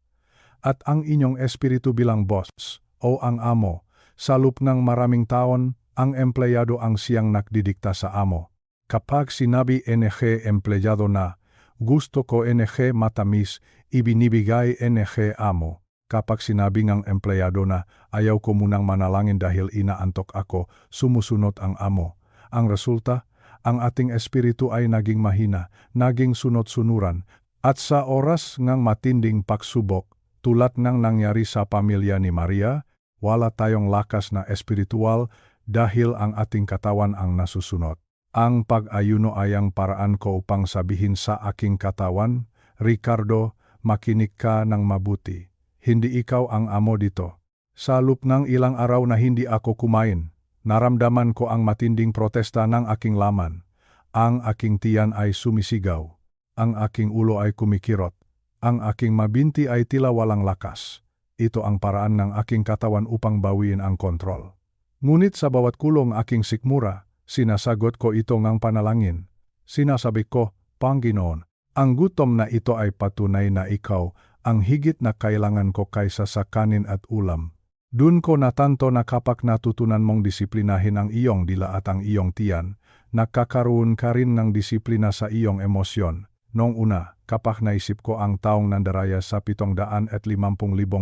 at ang inyong espiritu bilang boss o ang amo. Sa loob ng maraming taon, ang empleyado ang siyang nakdidikta sa amo. Kapag sinabi NG empleyado na, gusto ko NG matamis, ibinibigay NG amo. Kapag sinabi ng empleyado na, ayaw ko munang manalangin dahil inaantok ako, sumusunod ang amo. Ang resulta, ang ating espiritu ay naging mahina, naging sunod-sunuran, at sa oras ng matinding pagsubok, tulad ng nangyari sa pamilya ni Maria, wala tayong lakas na espiritual dahil ang ating katawan ang nasusunod. Ang pag-ayuno ay ang paraan ko upang sabihin sa aking katawan, Ricardo, makinig ka ng mabuti. Hindi ikaw ang amo dito. Sa loob ng ilang araw na hindi ako kumain, naramdaman ko ang matinding protesta ng aking laman. Ang aking tiyan ay sumisigaw. Ang aking ulo ay kumikirot. Ang aking mabinti ay tila walang lakas. Ito ang paraan ng aking katawan upang bawiin ang kontrol. Ngunit sa bawat kulong aking sikmura, sinasagot ko ito ngang panalangin. Sinasabi ko, Panginoon, ang gutom na ito ay patunay na ikaw ang higit na kailangan ko kaysa sa kanin at ulam. Dun ko natanto na kapag natutunan mong disiplinahin ang iyong dila at ang iyong tiyan, nakakaroon ka rin ng disiplina sa iyong emosyon. Noong una, kapag naisip ko ang taong nandaraya sa 750,000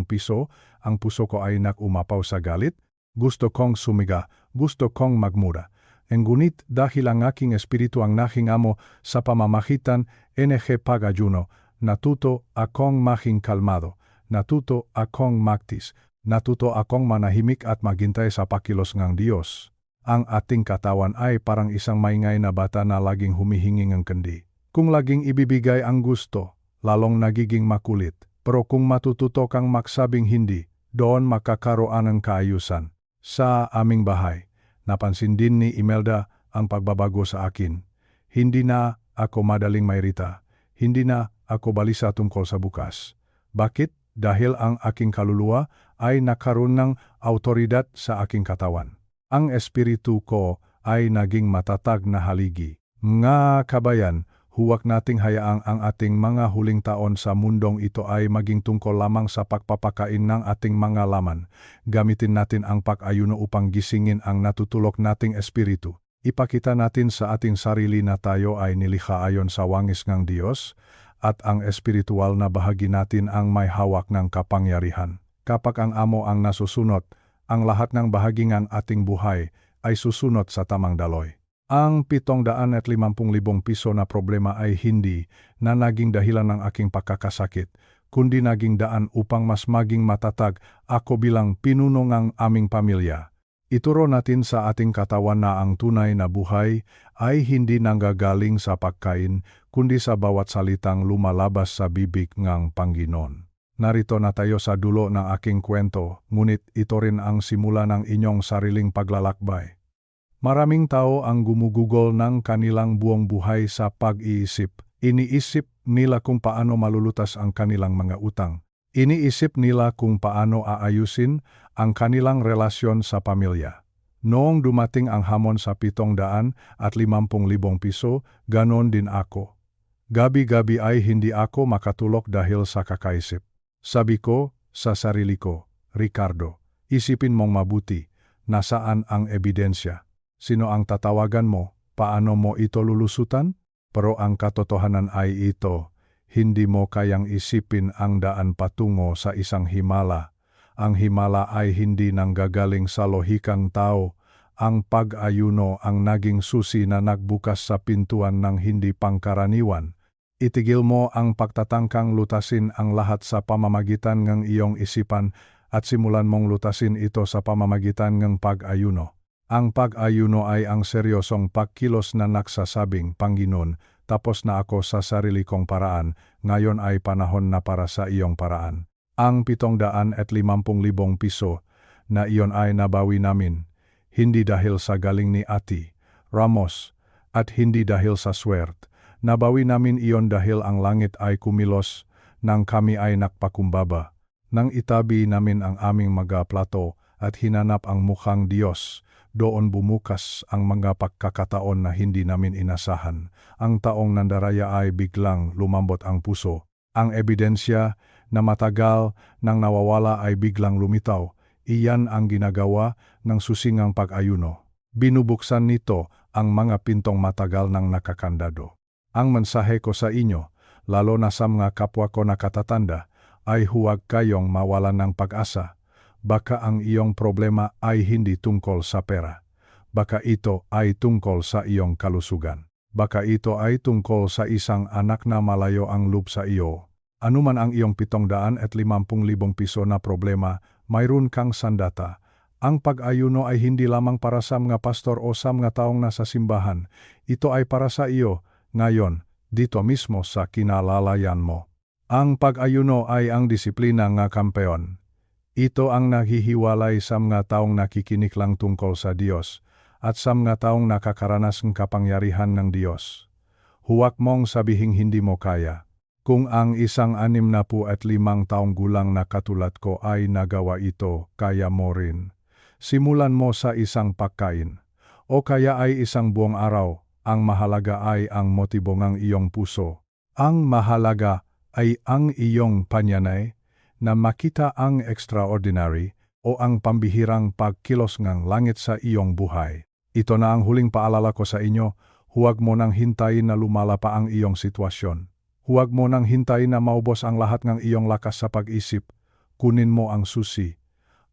piso, ang puso ko ay nakumapaw sa galit. Gusto kong sumiga, gusto kong magmura. Ngunit dahil ang aking espiritu ang nakingamo sa pamamagitan NG pag-ayuno, natuto akong maging kalmado, natuto akong magtis, natuto akong manahimik at maghintay sa pakilos ng Diyos. Ang ating katawan ay parang isang maingay na bata na laging humihingi ng kendi. Kung laging ibibigay ang gusto, lalong nagiging makulit. Pero kung matututo kang magsabing hindi, doon makakaroon ng kaayusan. Sa aming bahay, napansin din ni Imelda ang pagbabago sa akin. Hindi na ako madaling mairita. Hindi na ako balisa tungkol sa bukas. Bakit? Dahil ang aking kaluluwa ay nakaroon ng autoridad sa aking katawan. Ang espiritu ko ay naging matatag na haligi. Nga kabayan, huwag nating hayaang ang ating mga huling taon sa mundong ito ay maging tungkol lamang sa pagpapakain ng ating mga laman. Gamitin natin ang pag-ayuno upang gisingin ang natutulog nating espiritu. Ipakita natin sa ating sarili na tayo ay nilikha ayon sa wangis ng Diyos, at ang espiritual na bahagi natin ang may hawak ng kapangyarihan. Kapag ang amo ang nasusunod, ang lahat ng bahagi ng ating buhay ay susunod sa tamang daloy. Ang 750,000 piso na problema ay hindi na naging dahilan ng aking pagkakasakit, kundi naging daan upang mas maging matatag ako bilang pinuno ng aming pamilya. Ituro natin sa ating katawan na ang tunay na buhay ay hindi nanggagaling sa pagkain, kundi sa bawat salitang lumalabas sa bibig ng Panginoon. Narito na tayo sa dulo ng aking kwento, ngunit ito rin ang simula ng inyong sariling paglalakbay. Maraming tao ang gumugugol ng kanilang buong buhay sa pag-iisip. Iniisip nila kung paano malulutas ang kanilang mga utang. Iniisip nila kung paano aayusin ang kanilang relasyon sa pamilya. Noong dumating ang hamon sa 750,000 piso, ganon din ako. Gabi-gabi ay hindi ako makatulog dahil sa kakaisip. Sabi ko sa sarili ko, Ricardo, isipin mong mabuti, nasaan ang ebidensya? Sino ang tatawagan mo? Paano mo ito lulusutan? Pero ang katotohanan ay ito, hindi mo kayang isipin ang daan patungo sa isang himala. Ang himala ay hindi nanggagaling sa lohikang tao. Ang pag-ayuno ang naging susi na nagbukas sa pintuan ng hindi pangkaraniwan. Itigil mo ang pagtatangkang lutasin ang lahat sa pamamagitan ng iyong isipan at simulan mong lutasin ito sa pamamagitan ng pag-ayuno. Ang pag-ayuno ay ang seryosong pagkilos na nagsasabing, Panginoon, tapos na ako sa sarili kong paraan, ngayon ay panahon na para sa iyong paraan. Ang 750,000 piso na iyon ay nabawi namin, hindi dahil sa galing ni Ati Ramos, at hindi dahil sa swert. Nabawi namin iyon dahil ang langit ay kumilos, nang kami ay nakpakumbaba. Nang itabi namin ang aming mga plato at hinanap ang mukhang Diyos, doon bumukas ang mga pagkakataon na hindi namin inasahan. Ang taong nandaraya ay biglang lumambot ang puso. Ang ebidensya na matagal nang nawawala ay biglang lumitaw. Iyan ang ginagawa ng susingang pag-ayuno. Binubuksan nito ang mga pintong matagal nang nakakandado. Ang mensahe ko sa inyo, lalo na sa mga kapwa ko na katatanda, ay huwag kayong mawalan ng pag-asa. Baka ang iyong problema ay hindi tungkol sa pera. Baka ito ay tungkol sa iyong kalusugan. Baka ito ay tungkol sa isang anak na malayo ang loob sa iyo. Anuman ang iyong 750,000 piso na problema, mayroon kang sandata. Ang pag-ayuno ay hindi lamang para sa mga pastor o sa mga taong nasa simbahan. Ito ay para sa iyo, ngayon, dito mismo sa kinalalayan mo. Ang pag-ayuno ay ang disiplina ng kampeon. Ito ang naghihiwalay sa mga taong nakikinig lang tungkol sa Diyos at sa mga taong nakakaranas ng kapangyarihan ng Diyos. Huwag mong sabihing hindi mo kaya. Kung ang isang 65 taong gulang na katulad ko ay nagawa ito, kaya mo rin. Simulan mo sa isang pagkain. O kaya ay isang buong araw, ang mahalaga ay ang motibo ng iyong puso. Ang mahalaga ay ang iyong panyanay, na makita ang extraordinary o ang pambihirang pagkilos ng langit sa iyong buhay. Ito na ang huling paalala ko sa inyo, huwag mo nang hintayin na lumala pa ang iyong sitwasyon. Huwag mo nang hintayin na maubos ang lahat ng iyong lakas sa pag-isip. Kunin mo ang susi.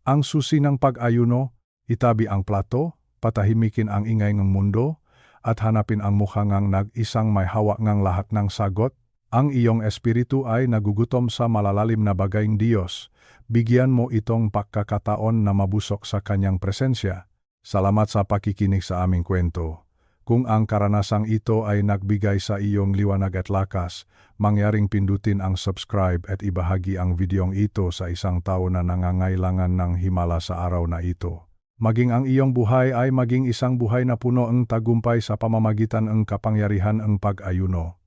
Ang susi ng pag-ayuno, itabi ang plato, patahimikin ang ingay ng mundo, at hanapin ang mukha ng nag-isang may hawak ng lahat ng sagot. Ang iyong espiritu ay nagugutom sa malalalim na bagayng Diyos. Bigyan mo itong pagkakataon na mabusok sa kanyang presensya. Salamat sa pakikinig sa aming kwento. Kung ang karanasang ito ay nagbigay sa iyong liwanag at lakas, mangyaring pindutin ang subscribe at ibahagi ang videong ito sa isang tao na nangangailangan ng himala sa araw na ito. Maging ang iyong buhay ay maging isang buhay na puno ng tagumpay sa pamamagitan ng kapangyarihan ng pag-ayuno.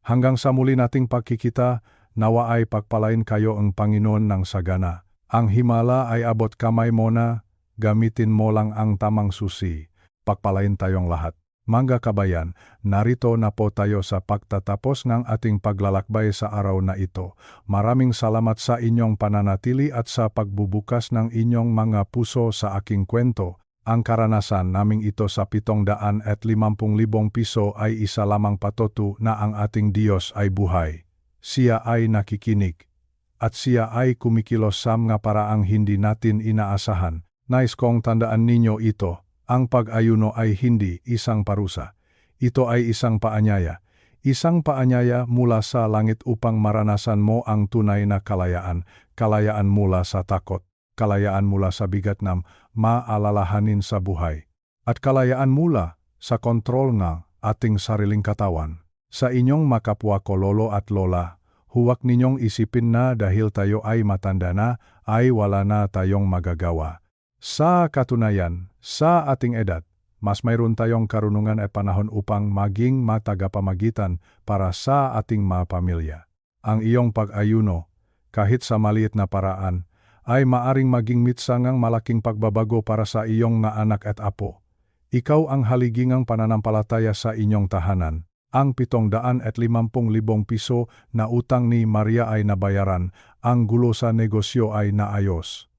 Hanggang sa muli nating pagkikita, nawa ay pagpalain kayo ang Panginoon ng sagana. Ang himala ay abot kamay mo na, gamitin mo lang ang tamang susi. Pagpalain tayong lahat. Mga kabayan, narito na po tayo sa pagtatapos ng ating paglalakbay sa araw na ito. Maraming salamat sa inyong pananatili at sa pagbubukas ng inyong mga puso sa aking kwento. Ang karanasan naming ito sa 750,000 piso ay isa lamang patutu na ang ating Diyos ay buhay. Siya ay nakikinig. At siya ay kumikilos sa mga paraang hindi natin inaasahan. Nais kong tandaan ninyo ito, ang pag-ayuno ay hindi isang parusa. Ito ay isang paanyaya. isang paanyaya mula sa langit upang maranasan mo ang tunay na kalayaan, kalayaan mula sa takot, kalayaan mula sa bigat na maalalahanin sa buhay, at kalayaan mula sa kontrol ng ating sariling katawan. Sa inyong makapwa ko lolo at lola, huwag ninyong isipin na dahil tayo ay matanda na, ay wala na tayong magagawa. Sa katunayan, sa ating edad, mas mayroon tayong karunungan at panahon upang maging matagapamagitan para sa ating mga pamilya. Ang iyong pag-ayuno, kahit sa maliit na paraan, ay maaring maging mitsangang malaking pagbabago para sa iyong nga anak at apo. Ikaw ang haligingang pananampalataya sa inyong tahanan. Ang 750,000 piso na utang ni Maria ay nabayaran, ang gulo sa negosyo ay naayos.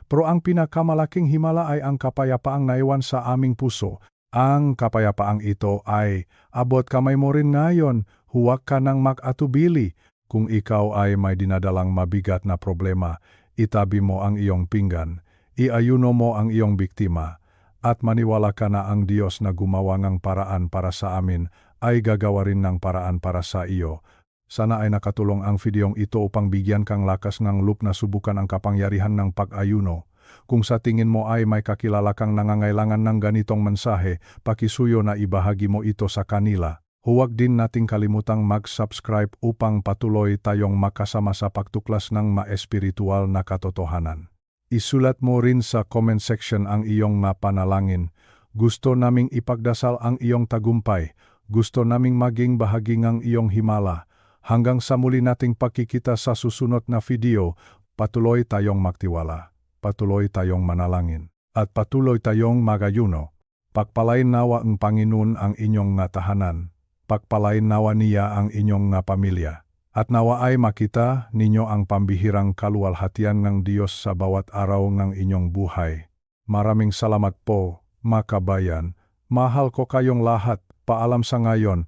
Pero ang pinakamalaking himala ay ang kapayapaang naiwan sa aming puso. Ang kapayapaang ito ay abot kamay mo rin ngayon, huwag ka nang mag-atubili. Kung ikaw ay may dinadalang mabigat na problema, itabi mo ang iyong pinggan, iayuno mo ang iyong biktima, at maniwala ka na ang Diyos na gumawa ng paraan para sa amin ay gagawa rin ng paraan para sa iyo. Sana ay nakatulong ang videong ito upang bigyan kang lakas ng loob na subukan ang kapangyarihan ng pag-ayuno. Kung sa tingin mo ay may kakilala kang nangangailangan ng ganitong mensahe, pakisuyo na ibahagi mo ito sa kanila. Huwag din nating kalimutang mag-subscribe upang patuloy tayong makasama sa pagtuklas ng ma-espiritual na katotohanan. Isulat mo rin sa comment section ang iyong napanalangin. Gusto naming ipagdasal ang iyong tagumpay. Gusto naming maging bahagi ng iyong himala. Hanggang sa muli nating pakikita sa susunod na video, patuloy tayong magtiwala, patuloy tayong manalangin, at patuloy tayong magayuno. Pagpalain nawa ang Panginoon ang inyong nga tahanan, pagpalain nawa niya ang inyong nga pamilya, at nawa ay makita ninyo ang pambihirang kaluwalhatian ng Diyos sa bawat araw ng inyong buhay. Maraming salamat po, mga kabayan. Mahal ko kayong lahat. Paalam sa ngayon.